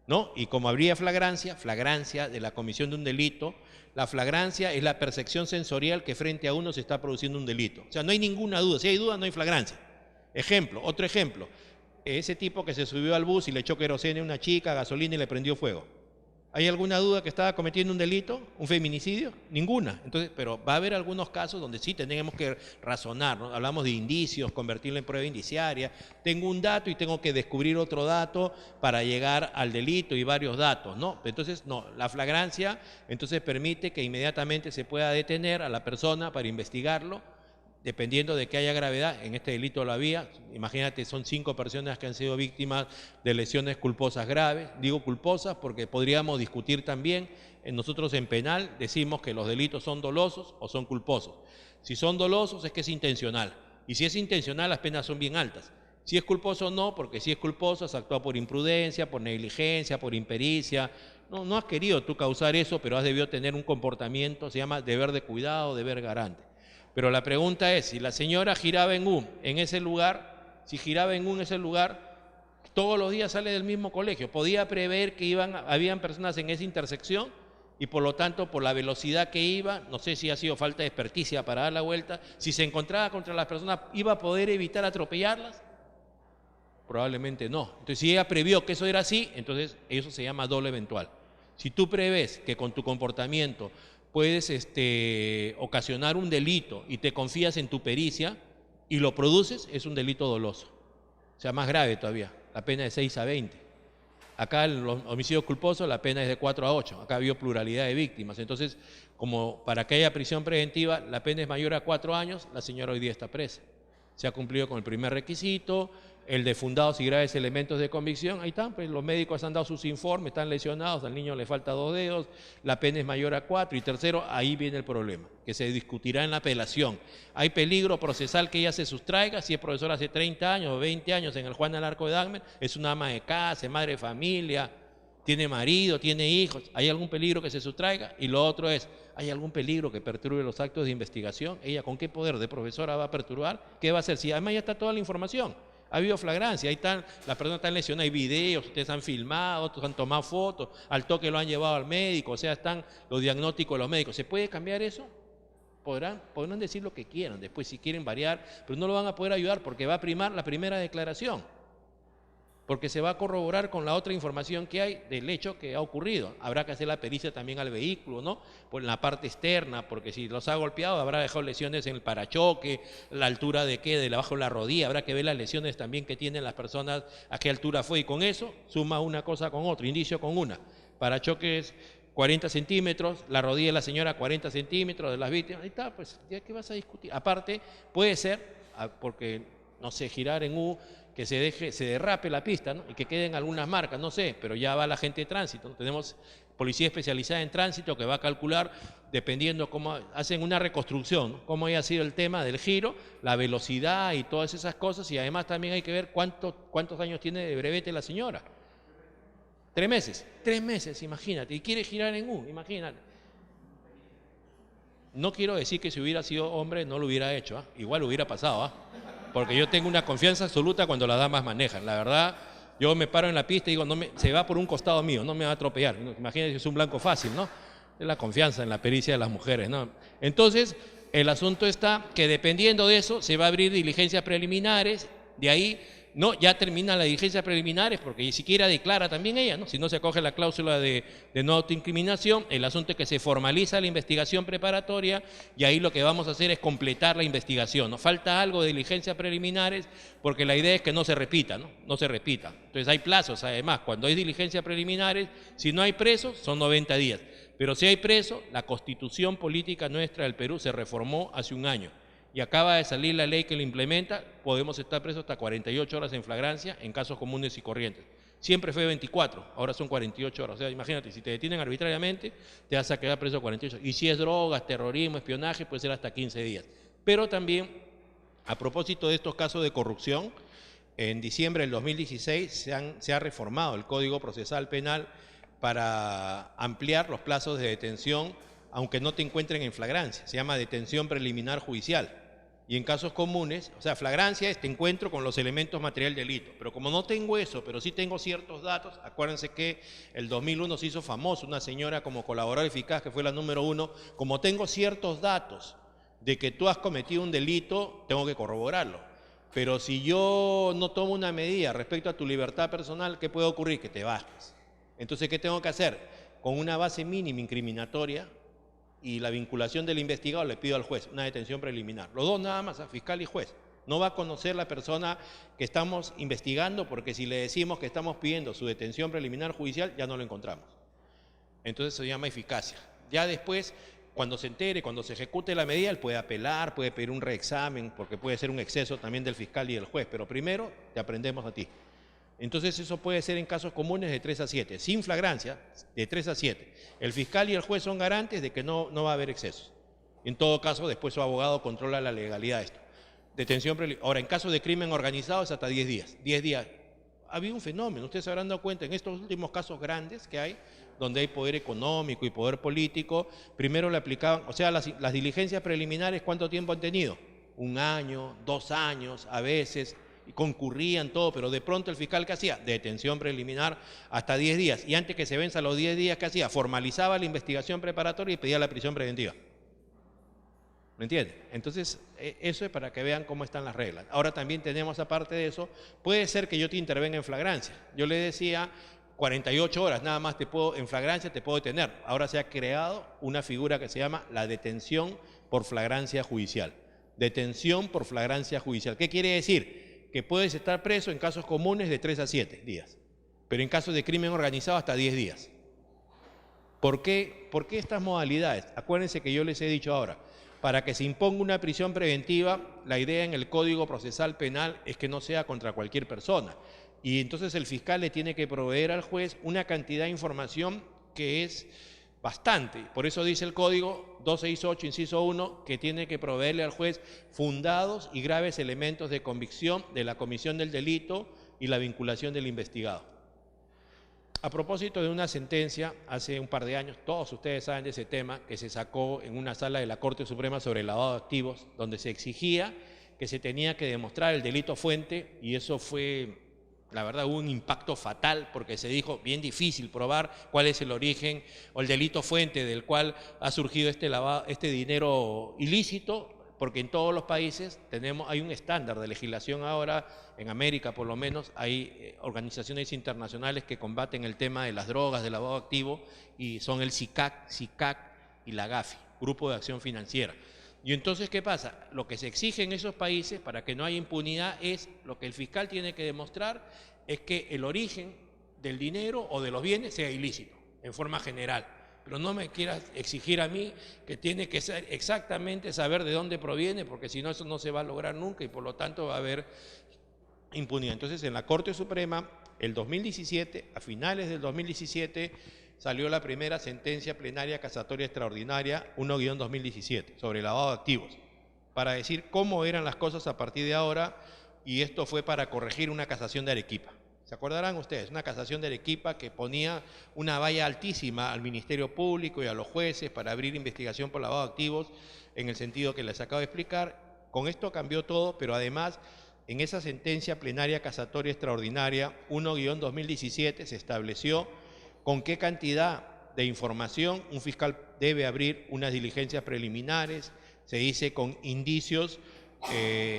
[SPEAKER 1] ¿no? Y como habría flagrancia de la comisión de un delito, la flagrancia es la percepción sensorial que frente a uno se está produciendo un delito. O sea, no hay ninguna duda. Si hay duda, no hay flagrancia. Otro ejemplo. Ese tipo que se subió al bus y le echó queroseno a una chica, gasolina y le prendió fuego. ¿Hay alguna duda que estaba cometiendo un delito, un feminicidio? Ninguna. Entonces, pero va a haber algunos casos donde sí tenemos que razonar, ¿no? Hablamos de indicios, convertirlo en prueba indiciaria. Tengo un dato y tengo que descubrir otro dato para llegar al delito y varios datos, ¿no? Entonces, no, la flagrancia entonces permite que inmediatamente se pueda detener a la persona para investigarlo, dependiendo de que haya gravedad. En este delito lo había. Imagínate, son 5 personas que han sido víctimas de lesiones culposas graves. Digo culposas porque podríamos discutir también. Nosotros en penal decimos que los delitos son dolosos o son culposos. Si son dolosos es que es intencional, y si es intencional las penas son bien altas. Si es culposo no, porque si es culposo has actuado por imprudencia, por negligencia, por impericia. No has querido tú causar eso, pero has debido tener un comportamiento, se llama deber de cuidado, deber garante. Pero la pregunta es, si la señora giraba en U en ese lugar, todos los días sale del mismo colegio, podía prever que habían personas en esa intersección y por lo tanto por la velocidad que iba, no sé si ha sido falta de experticia para dar la vuelta, si se encontraba contra las personas, ¿iba a poder evitar atropellarlas? Probablemente no. Entonces, si ella previó que eso era así, entonces eso se llama dolo eventual. Si tú prevés que con tu comportamiento puedes ocasionar un delito y te confías en tu pericia y lo produces, es un delito doloso. O sea, más grave todavía, la pena es de 6 a 20. Acá en los homicidios culposos la pena es de 4 a 8, acá había pluralidad de víctimas. Entonces, como para que haya prisión preventiva, la pena es mayor a 4 años, la señora hoy día está presa. Se ha cumplido con el primer requisito, el de fundados y graves elementos de convicción, ahí están, pues los médicos han dado sus informes, están lesionados, al niño le falta 2 dedos, la pena es mayor a 4, y tercero, ahí viene el problema, que se discutirá en la apelación. Hay peligro procesal que ella se sustraiga, si es profesora hace 30 años o 20 años en el Juan Alarco de Dagmer, es una ama de casa, es madre de familia, tiene marido, tiene hijos, ¿hay algún peligro que se sustraiga? Y lo otro es, ¿hay algún peligro que perturbe los actos de investigación? ¿Ella con qué poder de profesora va a perturbar? ¿Qué va a hacer? Si además ya está toda la información. Ha habido flagrancia, ahí están, las personas están lesionadas, hay videos, ustedes han filmado, otros han tomado fotos, al toque lo han llevado al médico, o sea, están los diagnósticos de los médicos. ¿Se puede cambiar eso? Podrán decir lo que quieran, después si quieren variar, pero no lo van a poder ayudar porque va a primar la primera declaración, porque se va a corroborar con la otra información que hay del hecho que ha ocurrido. Habrá que hacer la pericia también al vehículo, ¿no? Por la parte externa, porque si los ha golpeado habrá dejado lesiones en el parachoque, la altura de qué, de abajo de la rodilla, habrá que ver las lesiones también que tienen las personas, a qué altura fue, y con eso suma una cosa con otra, indicio con una. Parachoques 40 centímetros, la rodilla de la señora 40 centímetros de las víctimas, ahí está, pues ya que vas a discutir. Aparte, puede ser, porque no sé, girar en U, que se derrape la pista, ¿no? Y que queden algunas marcas, no sé, pero ya va la gente de tránsito, ¿no? Tenemos policía especializada en tránsito que va a calcular, dependiendo cómo hacen una reconstrucción, ¿no? Cómo haya sido el tema del giro, la velocidad y todas esas cosas, y además también hay que ver cuántos años tiene de brevete la señora. 3 meses, 3 meses, imagínate, y quiere girar en U, imagínate. No quiero decir que si hubiera sido hombre no lo hubiera hecho, ¿eh? Igual hubiera pasado, ¿eh? Porque yo tengo una confianza absoluta cuando las damas manejan. La verdad, yo me paro en la pista y digo, se va por un costado mío, no me va a atropellar. Imagínense, es un blanco fácil, ¿no? Es la confianza en la pericia de las mujeres, ¿no? Entonces, el asunto está que dependiendo de eso, se va a abrir diligencias preliminares, de ahí, no, ya termina la diligencia preliminares, porque ni siquiera declara también ella, ¿no? Si no se acoge la cláusula de no autoincriminación, el asunto es que se formaliza la investigación preparatoria y ahí lo que vamos a hacer es completar la investigación, ¿no? Falta algo de diligencias preliminares porque la idea es que no se repita, ¿no? No se repita. Entonces hay plazos, además, cuando hay diligencias preliminares, si no hay presos, son 90 días. Pero si hay preso, la Constitución política nuestra del Perú se reformó hace un año. Y acaba de salir la ley que lo implementa, podemos estar presos hasta 48 horas en flagrancia en casos comunes y corrientes. Siempre fue 24, ahora son 48 horas. O sea, imagínate, si te detienen arbitrariamente, te vas a quedar preso 48. Y si es drogas, terrorismo, espionaje, puede ser hasta 15 días. Pero también, a propósito de estos casos de corrupción, en diciembre del 2016 se ha reformado el Código Procesal Penal para ampliar los plazos de detención, aunque no te encuentren en flagrancia. Se llama detención preliminar judicial. Y en casos comunes, o sea, flagrancia es te encuentro con los elementos material del delito. Pero como no tengo eso, pero sí tengo ciertos datos, acuérdense que el 2001 se hizo famoso una señora como colaboradora eficaz, que fue la número 1, como tengo ciertos datos de que tú has cometido un delito, tengo que corroborarlo. Pero si yo no tomo una medida respecto a tu libertad personal, ¿qué puede ocurrir? Que te bajes. Entonces, ¿qué tengo que hacer? Con una base mínima incriminatoria y la vinculación del investigado, le pido al juez una detención preliminar. Los dos nada más, a fiscal y juez. No va a conocer la persona que estamos investigando, porque si le decimos que estamos pidiendo su detención preliminar judicial, ya no lo encontramos. Entonces se llama eficacia. Ya después, cuando se entere, cuando se ejecute la medida, él puede apelar, puede pedir un reexamen, porque puede ser un exceso también del fiscal y del juez, pero primero te aprendemos a ti. Entonces eso puede ser en casos comunes de 3 a 7, sin flagrancia, de 3 a 7. El fiscal y el juez son garantes de que no va a haber excesos. En todo caso, después su abogado controla la legalidad de esto. Detención preliminar. Ahora, en caso de crimen organizado es hasta 10 días. 10 días. Ha habido un fenómeno, ustedes se habrán dado cuenta, en estos últimos casos grandes que hay, donde hay poder económico y poder político, primero le aplicaban, o sea, las diligencias preliminares, ¿cuánto tiempo han tenido? 1 año, 2 años, a veces, y concurrían todo, pero de pronto el fiscal, ¿qué hacía? Detención preliminar hasta 10 días, y antes que se venza los 10 días, ¿qué hacía? Formalizaba la investigación preparatoria y pedía la prisión preventiva. ¿Me entienden? Entonces, eso es para que vean cómo están las reglas. Ahora también tenemos, aparte de eso, puede ser que yo te intervenga en flagrancia. Yo le decía, 48 horas nada más en flagrancia te puedo detener. Ahora se ha creado una figura que se llama la detención por flagrancia judicial. Detención por flagrancia judicial. ¿Qué quiere decir? Que puedes estar preso en casos comunes de 3 a 7 días, pero en casos de crimen organizado hasta 10 días. ¿Por qué estas modalidades? Acuérdense que yo les he dicho ahora, Para que se imponga una prisión preventiva, la idea en el Código Procesal Penal es que no sea contra cualquier persona. Y entonces el fiscal le tiene que proveer al juez una cantidad de información que es bastante. Por eso dice el Código 268, inciso 1, que tiene que proveerle al juez fundados y graves elementos de convicción de la comisión del delito y la vinculación del investigado. A propósito de una sentencia, hace un par de años, todos ustedes saben de ese tema, que se sacó en una sala de la Corte Suprema sobre el lavado de activos, donde se exigía que se tenía que demostrar el delito fuente, y eso fue, la verdad, hubo un impacto fatal, porque se dijo bien difícil probar cuál es el origen o el delito fuente del cual ha surgido este dinero ilícito, porque en todos los países hay un estándar de legislación ahora, en América por lo menos, hay organizaciones internacionales que combaten el tema de las drogas, del lavado activo, y son el SICAC y la GAFI, Grupo de Acción Financiera. Y entonces, ¿qué pasa? Lo que se exige en esos países para que no haya impunidad es, lo que el fiscal tiene que demostrar es que el origen del dinero o de los bienes sea ilícito, en forma general. Pero no me quieras exigir a mí que tiene que ser exactamente saber de dónde proviene, porque si no, eso no se va a lograr nunca y por lo tanto va a haber impunidad. Entonces, en la Corte Suprema, el 2017, a finales del 2017, salió la primera sentencia plenaria casatoria extraordinaria 1-2017 sobre el lavado de activos, para decir cómo eran las cosas a partir de ahora, y esto fue para corregir una casación de Arequipa. ¿Se acordarán ustedes? Una casación de Arequipa que ponía una valla altísima al Ministerio Público y a los jueces para abrir investigación por lavado de activos, en el sentido que les acabo de explicar. Con esto cambió todo, pero además, en esa sentencia plenaria casatoria extraordinaria 1-2017 se estableció con qué cantidad de información un fiscal debe abrir unas diligencias preliminares, se dice con indicios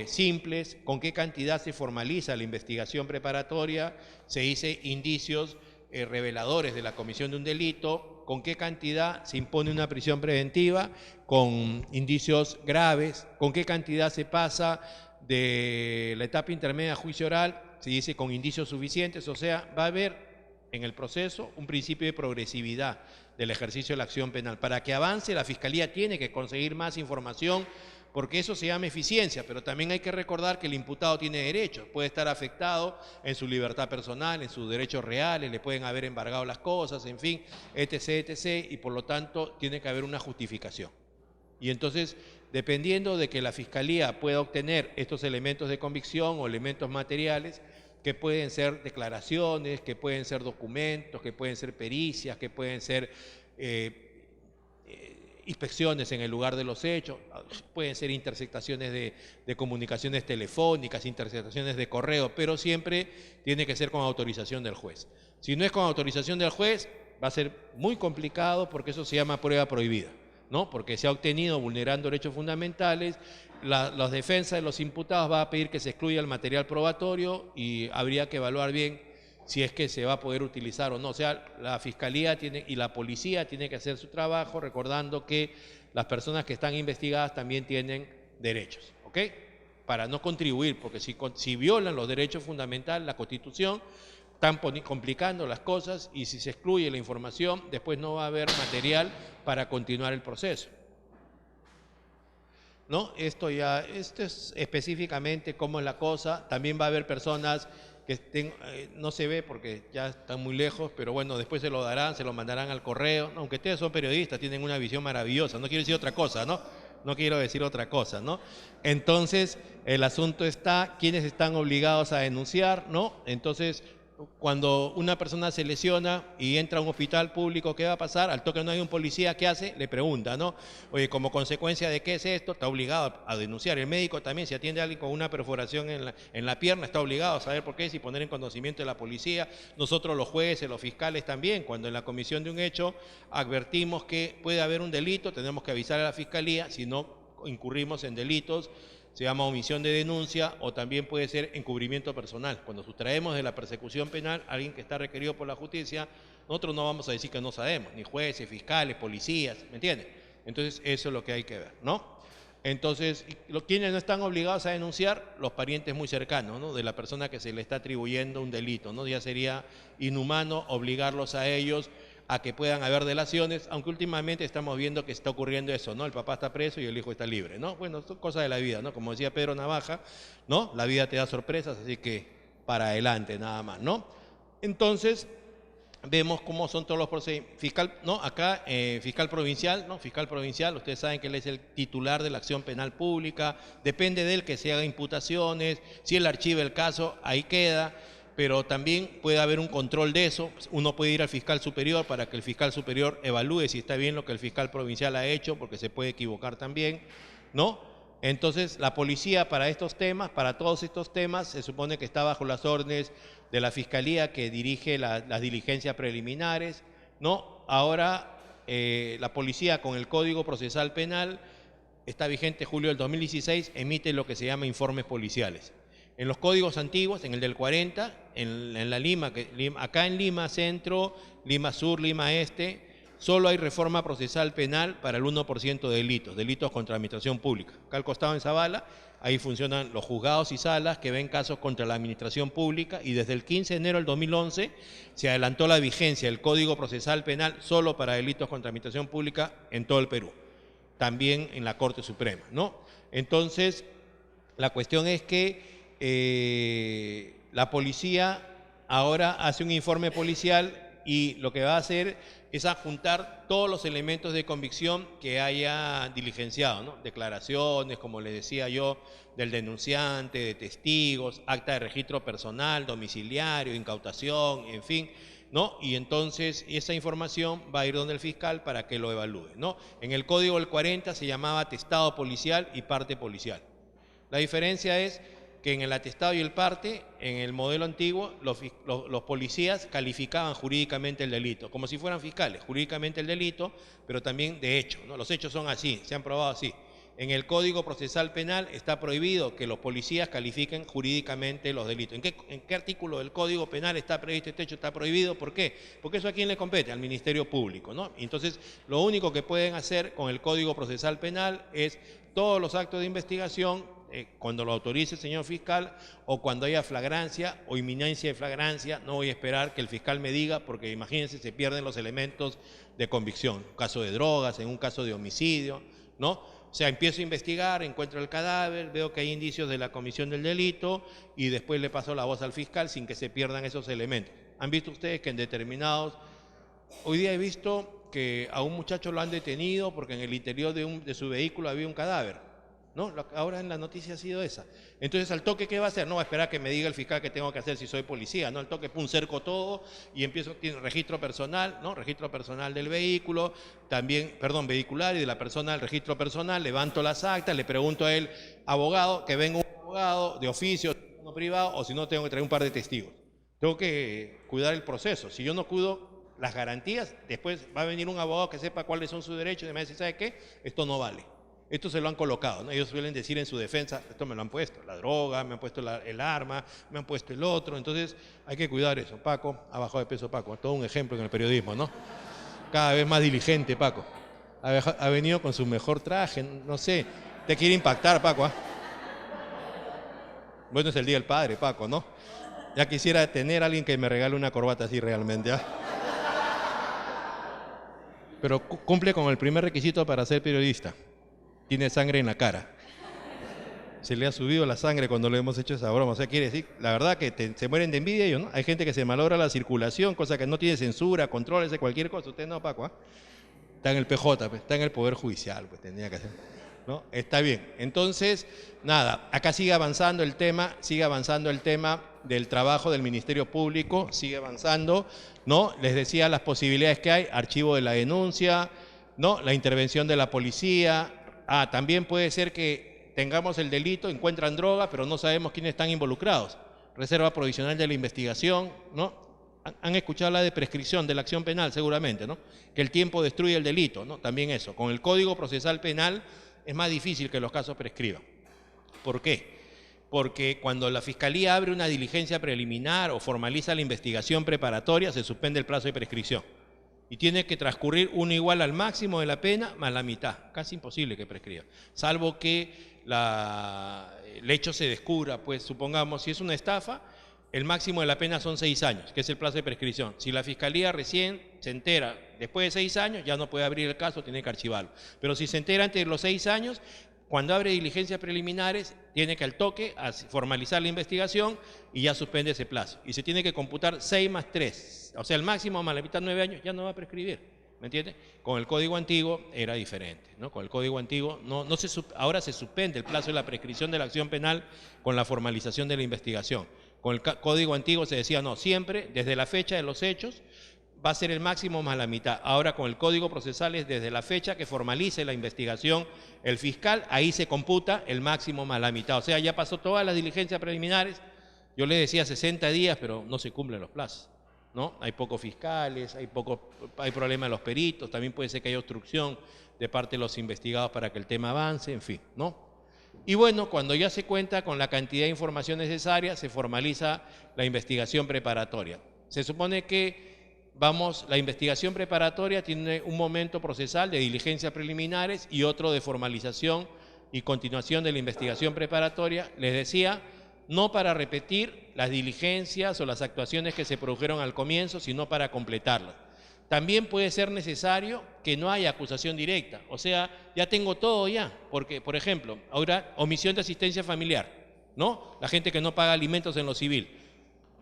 [SPEAKER 1] simples, con qué cantidad se formaliza la investigación preparatoria, se dice indicios reveladores de la comisión de un delito, con qué cantidad se impone una prisión preventiva, con indicios graves, con qué cantidad se pasa de la etapa intermedia a juicio oral, se dice con indicios suficientes. O sea, va a haber en el proceso un principio de progresividad del ejercicio de la acción penal. Para que avance, la Fiscalía tiene que conseguir más información, porque eso se llama eficiencia, pero también hay que recordar que el imputado tiene derechos, puede estar afectado en su libertad personal, en sus derechos reales, le pueden haber embargado las cosas, en fin, etc., etc., y por lo tanto tiene que haber una justificación. Y entonces, dependiendo de que la Fiscalía pueda obtener estos elementos de convicción o elementos materiales, que pueden ser declaraciones, que pueden ser documentos, que pueden ser pericias, que pueden ser inspecciones en el lugar de los hechos, pueden ser interceptaciones de comunicaciones telefónicas, interceptaciones de correo, pero siempre tiene que ser con autorización del juez. Si no es con autorización del juez, va a ser muy complicado, porque eso se llama prueba prohibida, ¿no? Porque se ha obtenido vulnerando derechos fundamentales. La defensa de los imputados va a pedir que se excluya el material probatorio y habría que evaluar bien si es que se va a poder utilizar o no. O sea, la Fiscalía y la Policía tienen que hacer su trabajo, recordando que las personas que están investigadas también tienen derechos, ¿ok? Para no contribuir, porque si violan los derechos fundamentales, la Constitución, están complicando las cosas, y si se excluye la información, después no va a haber material para continuar el proceso, ¿no? Esto es específicamente cómo es la cosa. También va a haber personas que no se ve porque ya están muy lejos, pero bueno, después se lo darán, se lo mandarán al correo. Aunque ustedes son periodistas, tienen una visión maravillosa, no quiero decir otra cosa, ¿no? No quiero decir otra cosa, ¿no? Entonces, el asunto está, ¿quiénes están obligados a denunciar, no? Entonces, cuando una persona se lesiona y entra a un hospital público, ¿qué va a pasar? Al toque no hay un policía, ¿qué hace? Le pregunta, ¿no? Oye, como consecuencia de qué es esto, está obligado a denunciar. El médico también, si atiende a alguien con una perforación en la pierna, está obligado a saber por qué es y poner en conocimiento de la policía. Nosotros, los jueces, los fiscales también, cuando en la comisión de un hecho advertimos que puede haber un delito, tenemos que avisar a la Fiscalía. Si no incurrimos en delitos, se llama omisión de denuncia, o también puede ser encubrimiento personal. Cuando sustraemos de la persecución penal a alguien que está requerido por la justicia, nosotros no vamos a decir que no sabemos, ni jueces, fiscales, policías, ¿me entienden? Entonces, eso es lo que hay que ver, ¿no? Entonces, quienes no están obligados a denunciar, los parientes muy cercanos, ¿no?, de la persona que se le está atribuyendo un delito, ¿no? Ya sería inhumano obligarlos a ellos a que puedan haber delaciones, aunque últimamente estamos viendo que está ocurriendo eso, ¿no? El papá está preso y el hijo está libre, ¿no? Bueno, son cosas de la vida, ¿no? Como decía Pedro Navaja, ¿no? La vida te da sorpresas, así que para adelante nada más, ¿no? Entonces, vemos cómo son todos los procedimientos. Fiscal, ¿no? Acá, fiscal provincial, ¿no? Fiscal provincial, ustedes saben que él es el titular de la acción penal pública, depende de él que se hagan imputaciones, si él archiva el caso, ahí queda, pero también puede haber un control de eso. Uno puede ir al fiscal superior para que el fiscal superior evalúe si está bien lo que el fiscal provincial ha hecho, porque se puede equivocar también, ¿no? Entonces, la policía para estos temas, para todos estos temas, se supone que está bajo las órdenes de la Fiscalía que dirige las diligencias preliminares, ¿no? Ahora, la policía con el Código Procesal Penal, está vigente julio del 2016, emite lo que se llama informes policiales. En los códigos antiguos, en el del 40, en la Lima, acá en Lima Centro, Lima Sur, Lima Este, solo hay reforma procesal penal para el 1% de delitos contra la administración pública. Acá al costado en Zabala, ahí funcionan los juzgados y salas que ven casos contra la administración pública y desde el 15 de enero del 2011 se adelantó la vigencia del Código Procesal Penal solo para delitos contra la administración pública en todo el Perú, también en la Corte Suprema, ¿no? Entonces, la cuestión es que la policía ahora hace un informe policial y lo que va a hacer es adjuntar todos los elementos de convicción que haya diligenciado, ¿no? Declaraciones, como les decía yo, del denunciante, de testigos, acta de registro personal, domiciliario, incautación, en fin, ¿no? Y entonces esa información va a ir donde el fiscal para que lo evalúe, ¿no? En el Código del 40 se llamaba atestado policial y parte policial. La diferencia es que en el atestado y el parte, en el modelo antiguo, los policías calificaban jurídicamente el delito, como si fueran fiscales, jurídicamente el delito, pero también de hecho, ¿no? Los hechos son así, se han probado así. En el Código Procesal Penal está prohibido que los policías califiquen jurídicamente los delitos. ¿En qué artículo del Código Penal está previsto este hecho? ¿Está prohibido? ¿Por qué? Porque eso a quién le compete, al Ministerio Público, ¿no? Entonces, lo único que pueden hacer con el Código Procesal Penal es todos los actos de investigación, cuando lo autorice el señor fiscal o cuando haya flagrancia o inminencia de flagrancia. No voy a esperar que el fiscal me diga, porque imagínense, se pierden los elementos de convicción. En un caso de drogas, en un caso de homicidio, ¿no? O sea, empiezo a investigar, encuentro el cadáver, veo que hay indicios de la comisión del delito y después le paso la voz al fiscal sin que se pierdan esos elementos. ¿Han visto ustedes que en determinados... Hoy día he visto que a un muchacho lo han detenido porque en el interior de su vehículo había un cadáver, ¿no? Ahora en la noticia ha sido esa. Entonces, al toque, ¿qué va a hacer? No va a esperar que me diga el fiscal qué tengo que hacer si soy policía, ¿no? Al toque, pum, cerco todo y empiezo, tiene registro personal, ¿no? Registro personal del vehículo, también, perdón, vehicular y de la persona del registro personal, levanto las actas, le pregunto a él, abogado, que venga un abogado de oficio, no privado, o si no, tengo que traer un par de testigos. Tengo que cuidar el proceso. Si yo no cuido las garantías, después va a venir un abogado que sepa cuáles son sus derechos y me va a decir, ¿sabe qué? Esto no vale. Esto se lo han colocado, ¿no? Ellos suelen decir en su defensa, esto me lo han puesto, la droga, me han puesto el arma, me han puesto el otro. Entonces hay que cuidar eso. Paco, ha bajado de peso Paco, todo un ejemplo en el periodismo, ¿no? Cada vez más diligente Paco. Ha venido con su mejor traje, no sé, te quiere impactar Paco, ¿ah? Bueno, es el Día del Padre, Paco, ¿no? Ya quisiera tener a alguien que me regale una corbata así realmente, ¿ah? Pero cumple con el primer requisito para ser periodista. Tiene sangre en la cara. Se le ha subido la sangre cuando le hemos hecho esa broma. O sea, quiere decir, la verdad que se mueren de envidia ellos, ¿no? Hay gente que se malogra la circulación, cosa que no tiene censura, controles de cualquier cosa. Usted no, Paco, ¿eh? Está en el PJ, pues, está en el Poder Judicial, pues tendría que hacer, ¿no? Está bien. Entonces, nada, acá sigue avanzando el tema del trabajo del Ministerio Público, sigue avanzando, ¿no? Les decía las posibilidades que hay, archivo de la denuncia, ¿no? La intervención de la policía. También puede ser que tengamos el delito, encuentran droga, pero no sabemos quiénes están involucrados. Reserva provisional de la investigación, ¿no? Han escuchado la de prescripción de la acción penal seguramente, ¿no? Que el tiempo destruye el delito, ¿no? También eso. Con el Código Procesal Penal es más difícil que los casos prescriban. ¿Por qué? Porque cuando la Fiscalía abre una diligencia preliminar o formaliza la investigación preparatoria, se suspende el plazo de prescripción. Y tiene que transcurrir uno igual al máximo de la pena más la mitad. Casi imposible que prescriba. Salvo que el hecho se descubra, pues supongamos, si es una estafa, el máximo de la pena son 6 años, que es el plazo de prescripción. Si la Fiscalía recién se entera después de 6 años, ya no puede abrir el caso, tiene que archivarlo. Pero si se entera antes de los 6 años, cuando abre diligencias preliminares, tiene que al toque formalizar la investigación y ya suspende ese plazo. Y se tiene que computar 6 más 3, o sea, el máximo más la mitad 9 años, ya no va a prescribir. ¿Me entiende? Con el Código Antiguo era diferente, ¿no? Con el Código Antiguo ahora se suspende el plazo de la prescripción de la acción penal con la formalización de la investigación. Con el Código Antiguo se decía, no, siempre, desde la fecha de los hechos, va a ser el máximo más la mitad. Ahora con el Código Procesal es desde la fecha que formalice la investigación el fiscal, ahí se computa el máximo más la mitad. O sea, ya pasó todas las diligencias preliminares, yo les decía 60 días, pero no se cumplen los plazos, ¿no? Hay pocos fiscales, hay problemas de los peritos, también puede ser que haya obstrucción de parte de los investigados para que el tema avance, en fin, ¿no? Y bueno, cuando ya se cuenta con la cantidad de información necesaria, se formaliza la investigación preparatoria. Se supone que la investigación preparatoria tiene un momento procesal de diligencias preliminares y otro de formalización y continuación de la investigación preparatoria. Les decía, no para repetir las diligencias o las actuaciones que se produjeron al comienzo, sino para completarlas. También puede ser necesario que no haya acusación directa, o sea, ya tengo todo ya, porque, por ejemplo, ahora omisión de asistencia familiar, ¿no? La gente que no paga alimentos en lo civil.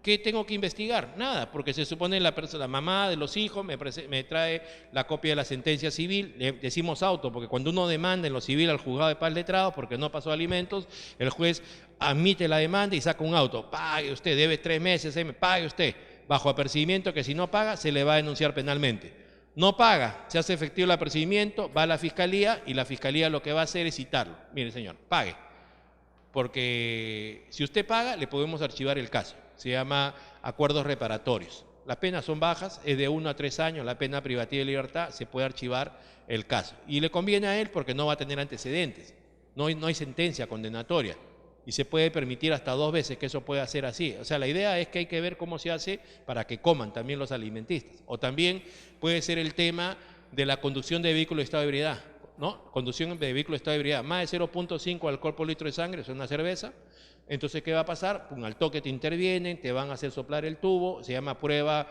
[SPEAKER 1] ¿Qué tengo que investigar? Nada, porque se supone la mamá de los hijos me trae la copia de la sentencia civil, le decimos auto, porque cuando uno demanda en lo civil al juzgado de paz letrado porque no pasó alimentos, el juez admite la demanda y saca un auto. Pague usted, debe 3 meses, pague usted, bajo apercibimiento que si no paga se le va a denunciar penalmente. No paga, se hace efectivo el apercibimiento, va a la Fiscalía y la Fiscalía lo que va a hacer es citarlo. Mire, señor, pague, porque si usted paga le podemos archivar el caso. Se llama acuerdos reparatorios. Las penas son bajas, es de 1 a 3 años, la pena privativa de libertad, se puede archivar el caso. Y le conviene a él porque no va a tener antecedentes, no hay sentencia condenatoria y se puede permitir hasta 2 veces que eso pueda ser así. O sea, la idea es que hay que ver cómo se hace para que coman también los alimentistas. O también puede ser el tema de la conducción de vehículo de estado de ebriedad, ¿no? Conducción de vehículo de estado de ebriedad, más de 0.5 alcohol por litro de sangre, es una cerveza. Entonces, ¿qué va a pasar? Pum, al toque te intervienen, te van a hacer soplar el tubo, se llama prueba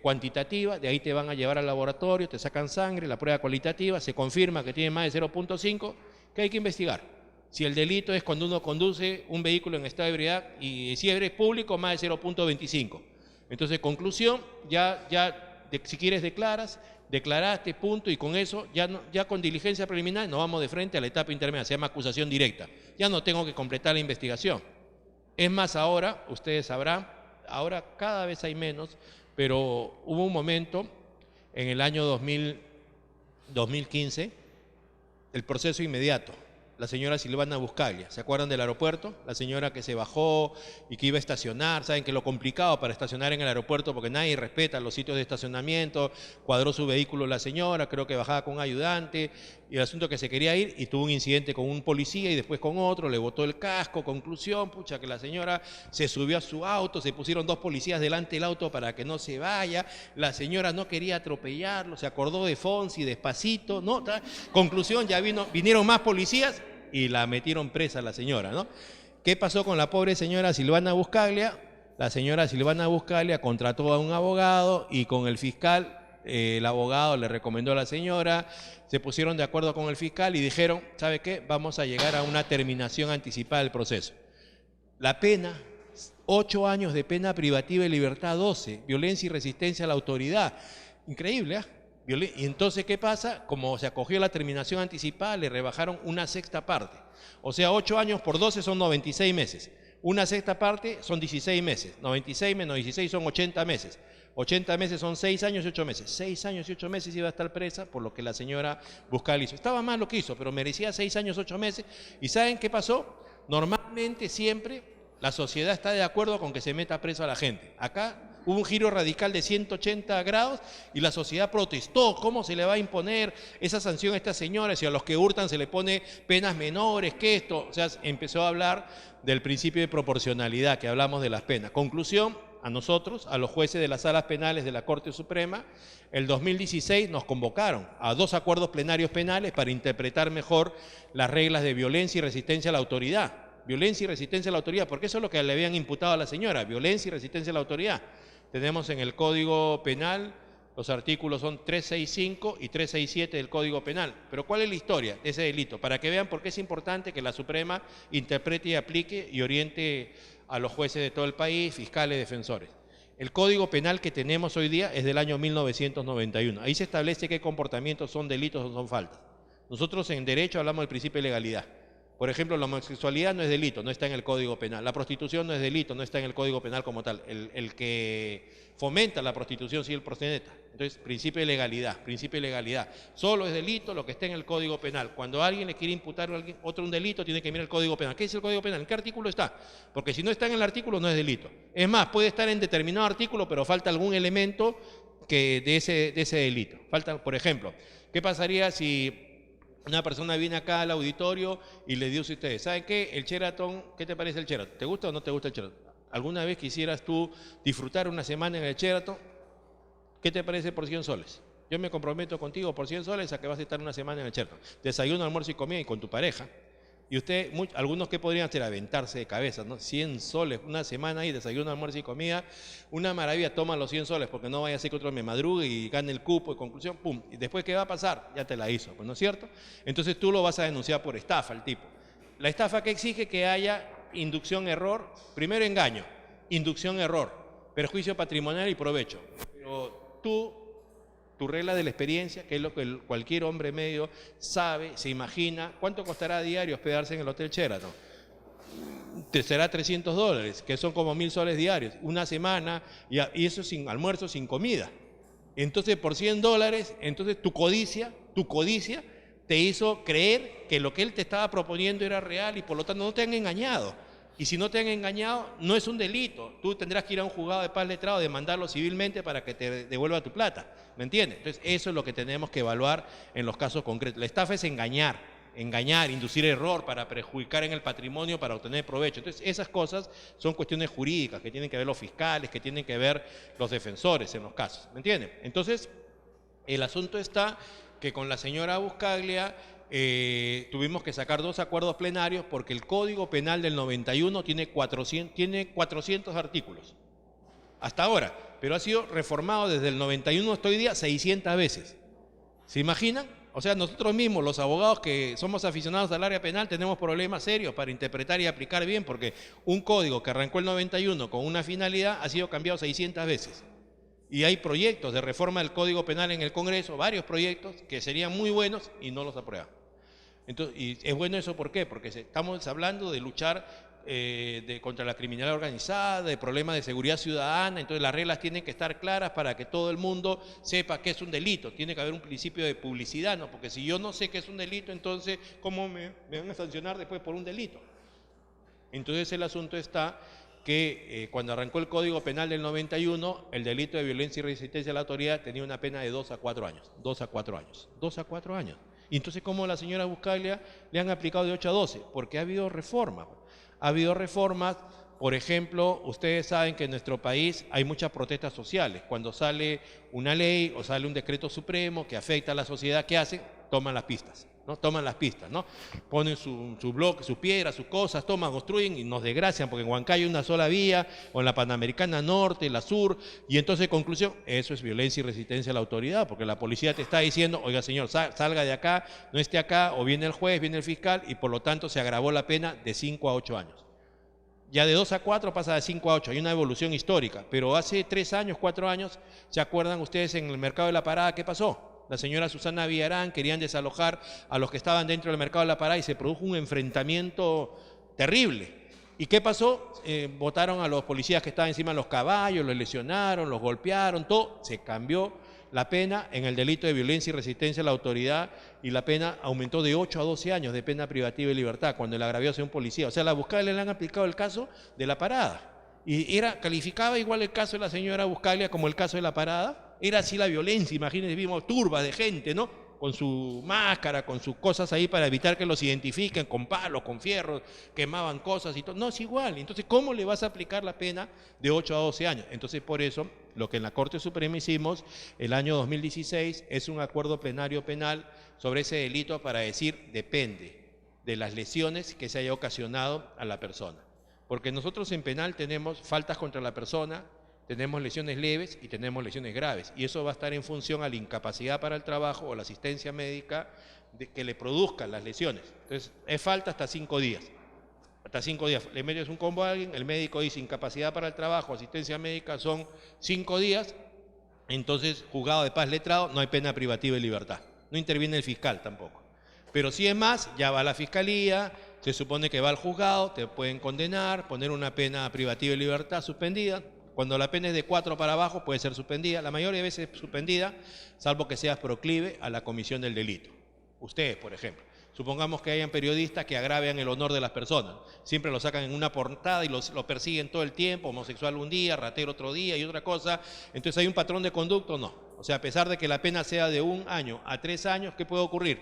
[SPEAKER 1] cuantitativa, de ahí te van a llevar al laboratorio, te sacan sangre, la prueba cualitativa, se confirma que tiene más de 0.5, ¿qué hay que investigar? Si el delito es cuando uno conduce un vehículo en estado de ebriedad y si eres público, más de 0.25. Entonces, conclusión, si quieres declaraste, punto, y con eso, ya con diligencia preliminar, nos vamos de frente a la etapa intermedia, se llama acusación directa. Ya no tengo que completar la investigación. Es más, ahora, ustedes sabrán, ahora cada vez hay menos, pero hubo un momento en el año 2015, el proceso inmediato. La señora Silvana Buscaglia, ¿se acuerdan del aeropuerto? La señora que se bajó y que iba a estacionar, saben que lo complicado para estacionar en el aeropuerto porque nadie respeta los sitios de estacionamiento, cuadró su vehículo la señora, creo que bajaba con un ayudante, y el asunto que se quería ir y tuvo un incidente con un policía y después con otro, le botó el casco, conclusión, pucha, que la señora se subió a su auto, se pusieron 2 policías delante del auto para que no se vaya, la señora no quería atropellarlo, se acordó de Fonsi, despacito, ¿no? Conclusión, ya vinieron más policías y la metieron presa a la señora, ¿no? ¿Qué pasó con la pobre señora Silvana Buscaglia? La señora Silvana Buscaglia contrató a un abogado y con el fiscal, el abogado le recomendó a la señora, se pusieron de acuerdo con el fiscal y dijeron, ¿sabe qué? Vamos a llegar a una terminación anticipada del proceso. La pena, 8 años de pena privativa de libertad, 12, violencia y resistencia a la autoridad. Increíble, ¿eh? Y entonces, ¿qué pasa? Como se acogió la terminación anticipada, le rebajaron 1/6 parte. O sea, 8 años por 12 son 96 meses. 1/6 parte son 16 meses. 96 menos 16 son 80 meses. 80 meses son 6 años y 8 meses. 6 años y 8 meses iba a estar presa por lo que la señora Buscaglia hizo. Estaba mal lo que hizo, pero merecía 6 años y 8 meses. ¿Y saben qué pasó? Normalmente siempre la sociedad está de acuerdo con que se meta preso a la gente. Acá hubo un giro radical de 180 grados y la sociedad protestó. ¿Cómo se le va a imponer esa sanción a esta señora? Si a los que hurtan se le pone penas menores que esto. O sea, empezó a hablar del principio de proporcionalidad, que hablamos de las penas. Conclusión, a nosotros, a los jueces de las salas penales de la Corte Suprema, el 2016 nos convocaron a 2 acuerdos plenarios penales para interpretar mejor las reglas de violencia y resistencia a la autoridad. violencia y resistencia a la autoridad, porque eso es lo que le habían imputado a la señora, violencia y resistencia a la autoridad. Tenemos en el Código Penal, los artículos son 365 y 367 del Código Penal. Pero ¿cuál es la historia de ese delito? Para que vean por qué es importante que la Suprema interprete y aplique y oriente a los jueces de todo el país, fiscales, defensores. El Código Penal que tenemos hoy día es del año 1991. Ahí se establece qué comportamientos son delitos o son faltas. Nosotros en derecho hablamos del principio de legalidad. Por ejemplo, la homosexualidad no es delito, no está en el Código Penal. La prostitución no es delito, no está en el Código Penal como tal. El que fomenta la prostitución sí el proxeneta. Entonces, principio de legalidad, principio de legalidad. Solo es delito lo que está en el Código Penal. Cuando alguien le quiere imputar a alguien otro un delito, tiene que mirar el Código Penal. ¿Qué dice el Código Penal? ¿En qué artículo está? Porque si no está en el artículo, no es delito. Es más, puede estar en determinado artículo, pero falta algún elemento de ese delito. Falta, por ejemplo, ¿qué pasaría si una persona viene acá al auditorio y le dice a ustedes, ¿saben qué? El Sheraton, ¿qué te parece el Sheraton? ¿Te gusta o no te gusta el Sheraton? ¿Alguna vez quisieras tú disfrutar una semana en el Sheraton? ¿Qué te parece por 100 soles? Yo me comprometo contigo por 100 soles a que vas a estar una semana en el Sheraton. Desayuno, almuerzo y comida y con tu pareja. Y usted, algunos que podrían hacer, aventarse de cabeza, ¿no? 100 soles, una semana ahí, desayuno, almuerzo y comida, una maravilla, toma los 100 soles, porque no vaya a ser que otro me madrugue y gane el cupo y conclusión, pum, y después ¿qué va a pasar? Ya te la hizo, pues, ¿no es cierto? Entonces tú lo vas a denunciar por estafa al tipo. La estafa que exige que haya inducción, error, primero engaño, inducción, error, perjuicio patrimonial y provecho. Pero tu regla de la experiencia, que es lo que cualquier hombre medio sabe, se imagina, ¿cuánto costará a diario hospedarse en el Hotel Sheraton? Te será $300, que son como 1.000 soles diarios, una semana, y eso sin almuerzo, sin comida. Entonces, por $100, entonces tu codicia te hizo creer que lo que él te estaba proponiendo era real y por lo tanto no te han engañado. Y si no te han engañado, no es un delito. Tú tendrás que ir a un juzgado de paz letrado, demandarlo civilmente para que te devuelva tu plata. ¿Me entiendes? Entonces, eso es lo que tenemos que evaluar en los casos concretos. La estafa es engañar, inducir error para perjudicar en el patrimonio, para obtener provecho. Entonces, esas cosas son cuestiones jurídicas que tienen que ver los fiscales, que tienen que ver los defensores en los casos. ¿Me entienden? Entonces, el asunto está que con la señora Buscaglia tuvimos que sacar 2 acuerdos plenarios porque el Código Penal del 91 tiene 400 artículos, hasta ahora, pero ha sido reformado desde el 91 hasta hoy día 600 veces. ¿Se imaginan? O sea, nosotros mismos, los abogados que somos aficionados al área penal, tenemos problemas serios para interpretar y aplicar bien, porque un código que arrancó el 91 con una finalidad ha sido cambiado 600 veces. Y hay proyectos de reforma del Código Penal en el Congreso, varios proyectos que serían muy buenos y no los aprueban. Entonces, y es bueno eso, ¿por qué? Porque estamos hablando de luchar contra la criminalidad organizada, de problemas de seguridad ciudadana, entonces las reglas tienen que estar claras para que todo el mundo sepa que es un delito, tiene que haber un principio de publicidad, ¿no? Porque si yo no sé que es un delito, entonces ¿cómo me van a sancionar después por un delito? Entonces el asunto está que cuando arrancó el Código Penal del 91, el delito de violencia y resistencia a la autoridad tenía una pena de 2 a 4 años, 2 a 4 años, 2 a 4 años. Y entonces, ¿cómo a la señora Buscaglia le han aplicado de 8 a 12? Porque ha habido reformas. Ha habido reformas, por ejemplo, ustedes saben que en nuestro país hay muchas protestas sociales. Cuando sale una ley o sale un decreto supremo que afecta a la sociedad, ¿qué hacen? Toman las pistas, ¿no? Toman las pistas, ¿no? Ponen su bloque, sus piedras, sus cosas, toman, construyen y nos desgracian, porque en Huancayo hay una sola vía, o en la Panamericana Norte, la Sur, y entonces, conclusión, eso es violencia y resistencia a la autoridad, porque la policía te está diciendo, oiga señor, salga de acá, no esté acá, o viene el juez, viene el fiscal, y por lo tanto se agravó la pena de 5 a 8 años. Ya de 2 a 4 pasa de 5 a 8, hay una evolución histórica, pero hace 3 años, 4 años, ¿se acuerdan ustedes en el mercado de La Parada qué pasó? La señora Susana Villarán querían desalojar a los que estaban dentro del mercado de La Parada y se produjo un enfrentamiento terrible. ¿Y qué pasó? Botaron a los policías que estaban encima de los caballos, los lesionaron, los golpearon, todo. Se cambió la pena en el delito de violencia y resistencia a la autoridad y la pena aumentó de 8 a 12 años de pena privativa de libertad cuando el agraviado sea un policía. O sea, a la Buscaglia le han aplicado el caso de La Parada. Y calificaba igual el caso de la señora Buscaglia como el caso de La Parada. Era así la violencia, imagínense, vimos turbas de gente, ¿no? Con su máscara, con sus cosas ahí para evitar que los identifiquen, con palos, con fierros, quemaban cosas y todo. No, es igual. Entonces, ¿cómo le vas a aplicar la pena de 8 a 12 años? Entonces, por eso, lo que en la Corte Suprema hicimos el año 2016 es un acuerdo plenario penal sobre ese delito para decir, depende. de las lesiones que se haya ocasionado a la persona. Porque nosotros en penal tenemos faltas contra la persona, tenemos lesiones leves y tenemos lesiones graves. Y eso va a estar en función a la incapacidad para el trabajo o la asistencia médica que le produzcan las lesiones. Entonces, es falta hasta 5 días. Hasta 5 días. Le metes un combo a alguien, el médico dice incapacidad para el trabajo, asistencia médica son 5 días. Entonces, juzgado de paz letrado, no hay pena privativa de libertad. No interviene el fiscal tampoco. Pero si es más, ya va a la fiscalía, se supone que va al juzgado, te pueden condenar, poner una pena privativa de libertad suspendida. Cuando la pena es de 4 para abajo puede ser suspendida, la mayoría de veces suspendida, salvo que seas proclive a la comisión del delito. Ustedes, por ejemplo. Supongamos que hayan periodistas que agravian el honor de las personas. Siempre lo sacan en una portada y lo persiguen todo el tiempo, homosexual un día, ratero otro día y otra cosa. Entonces, ¿hay un patrón de conducta o no? O sea, a pesar de que la pena sea de 1 año a 3 años, ¿qué puede ocurrir?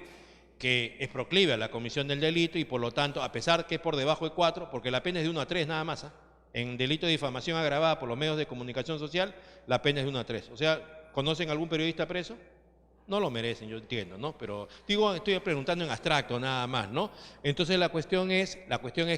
[SPEAKER 1] Que es proclive a la comisión del delito y por lo tanto, a pesar que es por debajo de 4, porque la pena es de 1 a 3 nada más, en delito de difamación agravada por los medios de comunicación social, la pena es de 1 a 3. O sea, ¿conocen algún periodista preso? No lo merecen, yo entiendo, ¿no? Pero digo, estoy preguntando en abstracto nada más, ¿no? Entonces la cuestión es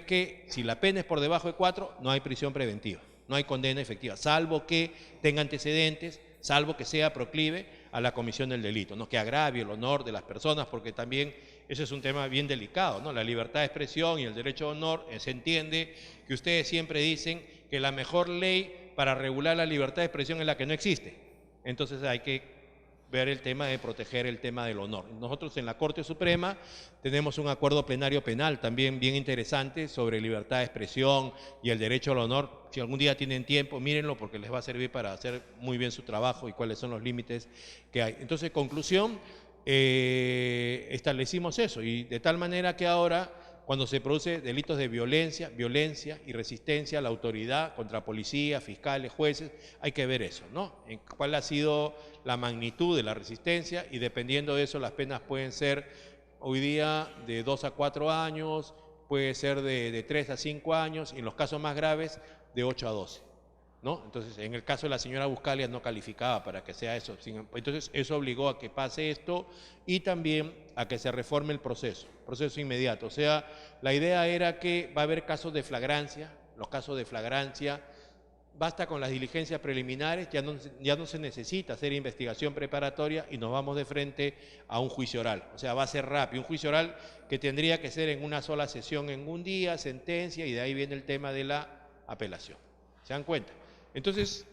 [SPEAKER 1] que si la pena es por debajo de 4, no hay prisión preventiva, no hay condena efectiva, salvo que tenga antecedentes, salvo que sea proclive a la comisión del delito, ¿no? Que agravie el honor de las personas, porque también ese es un tema bien delicado, ¿no? La libertad de expresión y el derecho a honor, se entiende que ustedes siempre dicen que la mejor ley para regular la libertad de expresión es la que no existe. Entonces hay que ver el tema de proteger el tema del honor. Nosotros en la Corte Suprema tenemos un acuerdo plenario penal también bien interesante sobre libertad de expresión y el derecho al honor. Si algún día tienen tiempo, mírenlo porque les va a servir para hacer muy bien su trabajo y cuáles son los límites que hay. Entonces, conclusión, establecimos eso y de tal manera que ahora, cuando se produce delitos de violencia y resistencia a la autoridad contra policía, fiscales, jueces, hay que ver eso, ¿no? En cuál ha sido la magnitud de la resistencia y dependiendo de eso las penas pueden ser hoy día de 2 a 4 años, puede ser de 3 a 5 años y en los casos más graves de 8 a 12, ¿no? Entonces, en el caso de la señora Buscalia no calificaba para que sea eso. Entonces, eso obligó a que pase esto y también a que se reforme el proceso inmediato. O sea, la idea era que va a haber casos de flagrancia, los casos de flagrancia, basta con las diligencias preliminares, ya no se necesita hacer investigación preparatoria y nos vamos de frente a un juicio oral. O sea, va a ser rápido, un juicio oral que tendría que ser en una sola sesión en un día, sentencia, y de ahí viene el tema de la apelación. ¿Se dan cuenta? Entonces,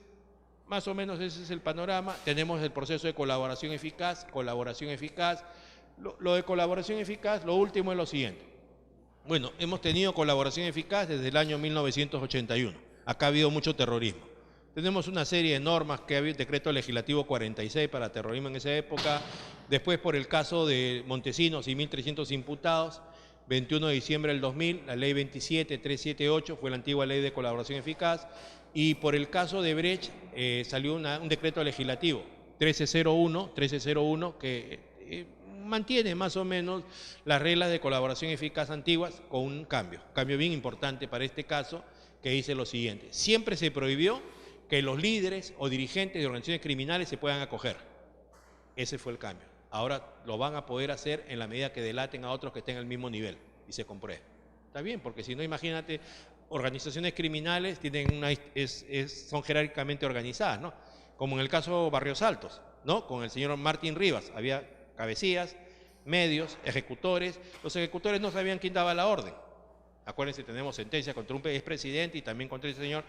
[SPEAKER 1] más o menos ese es el panorama. Tenemos el proceso de colaboración eficaz. Lo de colaboración eficaz, lo último es lo siguiente. Bueno, hemos tenido colaboración eficaz desde el año 1981. Acá ha habido mucho terrorismo. Tenemos una serie de normas que había, decreto legislativo 46 para terrorismo en esa época. Después, por el caso de Montesinos y 1.300 imputados, 21 de diciembre del 2000, la ley 27378 fue la antigua ley de colaboración eficaz. Y por el caso de Brecht salió un decreto legislativo 1301 que mantiene más o menos las reglas de colaboración eficaz antiguas con un cambio bien importante para este caso que dice lo siguiente: siempre se prohibió que los líderes o dirigentes de organizaciones criminales se puedan acoger. Ese fue el cambio. Ahora lo van a poder hacer en la medida que delaten a otros que estén al mismo nivel y se compruebe. Está bien, porque si no, imagínate, organizaciones criminales son jerárquicamente organizadas, ¿no? Como en el caso Barrios Altos, ¿no? Con el señor Martín Rivas, había cabecillas, medios, ejecutores. Los ejecutores no sabían quién daba la orden. Acuérdense, tenemos sentencia contra un expresidente y también contra ese señor,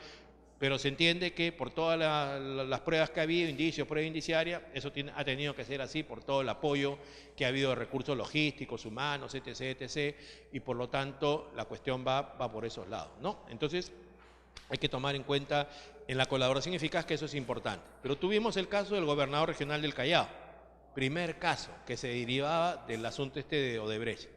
[SPEAKER 1] pero se entiende que por todas las pruebas que ha habido, indicios, prueba indiciaria, eso ha tenido que ser así por todo el apoyo que ha habido de recursos logísticos, humanos, etc., y por lo tanto la cuestión va por esos lados, ¿no? Entonces hay que tomar en cuenta en la colaboración eficaz que eso es importante. Pero tuvimos el caso del gobernador regional del Callao, primer caso que se derivaba del asunto de Odebrecht.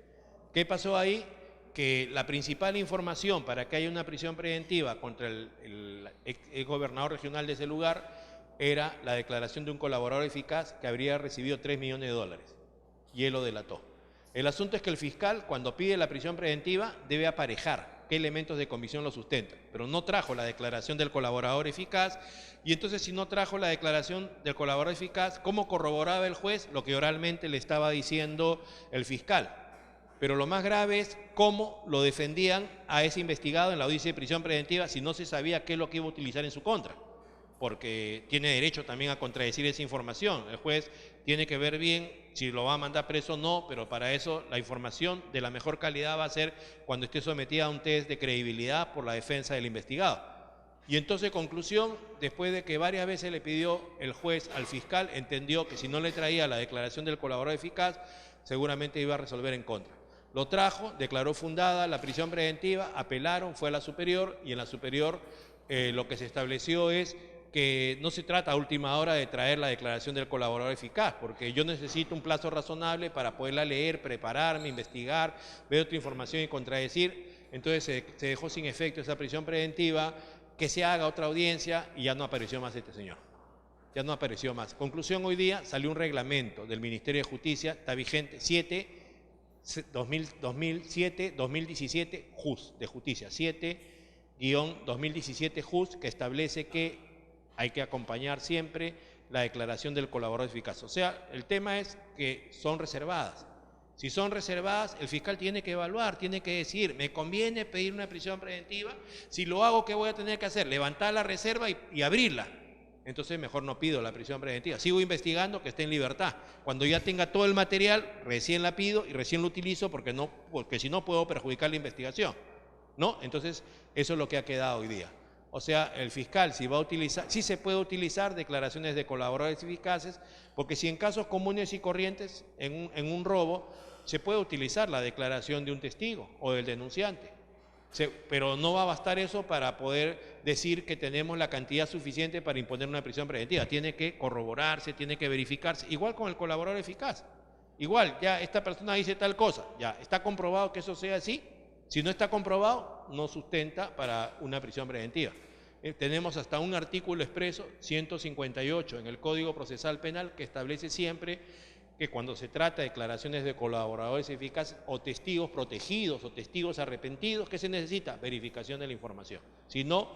[SPEAKER 1] ¿Qué pasó ahí? Que la principal información para que haya una prisión preventiva contra el gobernador regional de ese lugar era la declaración de un colaborador eficaz que habría recibido $3 millones y él lo delató. El asunto es que el fiscal, cuando pide la prisión preventiva, debe aparejar qué elementos de comisión lo sustentan, pero no trajo la declaración del colaborador eficaz, y entonces si no trajo la declaración del colaborador eficaz, ¿cómo corroboraba el juez lo que oralmente le estaba diciendo el fiscal? Pero lo más grave es cómo lo defendían a ese investigado en la audiencia de prisión preventiva si no se sabía qué es lo que iba a utilizar en su contra, porque tiene derecho también a contradecir esa información. El juez tiene que ver bien si lo va a mandar preso o no, pero para eso la información de la mejor calidad va a ser cuando esté sometida a un test de credibilidad por la defensa del investigado. Y entonces, conclusión, después de que varias veces le pidió el juez al fiscal, entendió que si no le traía la declaración del colaborador eficaz, seguramente iba a resolver en contra. Lo trajo, declaró fundada la prisión preventiva, apelaron, fue a la superior, y en la superior lo que se estableció es que no se trata a última hora de traer la declaración del colaborador eficaz, porque yo necesito un plazo razonable para poderla leer, prepararme, investigar, ver otra información y contradecir. Entonces se dejó sin efecto esa prisión preventiva, que se haga otra audiencia, y ya no apareció más este señor. Ya no apareció más. Conclusión, hoy día salió un reglamento del Ministerio de Justicia, está vigente, 2017 JUS de Justicia, 7-2017 JUS, que establece que hay que acompañar siempre la declaración del colaborador eficaz. O sea, el tema es que son reservadas. Si son reservadas, el fiscal tiene que evaluar, tiene que decir, ¿me conviene pedir una prisión preventiva? Si lo hago, ¿qué voy a tener que hacer? Levantar la reserva y abrirla. Entonces mejor no pido la prisión preventiva. Sigo investigando, que esté en libertad. Cuando ya tenga todo el material, recién la pido y recién lo utilizo, porque si no puedo perjudicar la investigación, ¿no? Entonces eso es lo que ha quedado hoy día. O sea, el fiscal si va a utilizar, sí se puede utilizar declaraciones de colaboradores eficaces, porque si en casos comunes y corrientes, en un robo, se puede utilizar la declaración de un testigo o del denunciante. Pero no va a bastar eso para poder decir que tenemos la cantidad suficiente para imponer una prisión preventiva. Tiene que corroborarse, tiene que verificarse, igual con el colaborador eficaz. Igual, ya esta persona dice tal cosa, ya está comprobado que eso sea así. Si no está comprobado, no sustenta para una prisión preventiva. Tenemos hasta un artículo expreso, 158, en el Código Procesal Penal, que establece siempre que cuando se trata de declaraciones de colaboradores eficaces o testigos protegidos o testigos arrepentidos, ¿qué se necesita? Verificación de la información. Si no,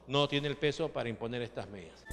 [SPEAKER 1] no tiene el peso para imponer estas medidas.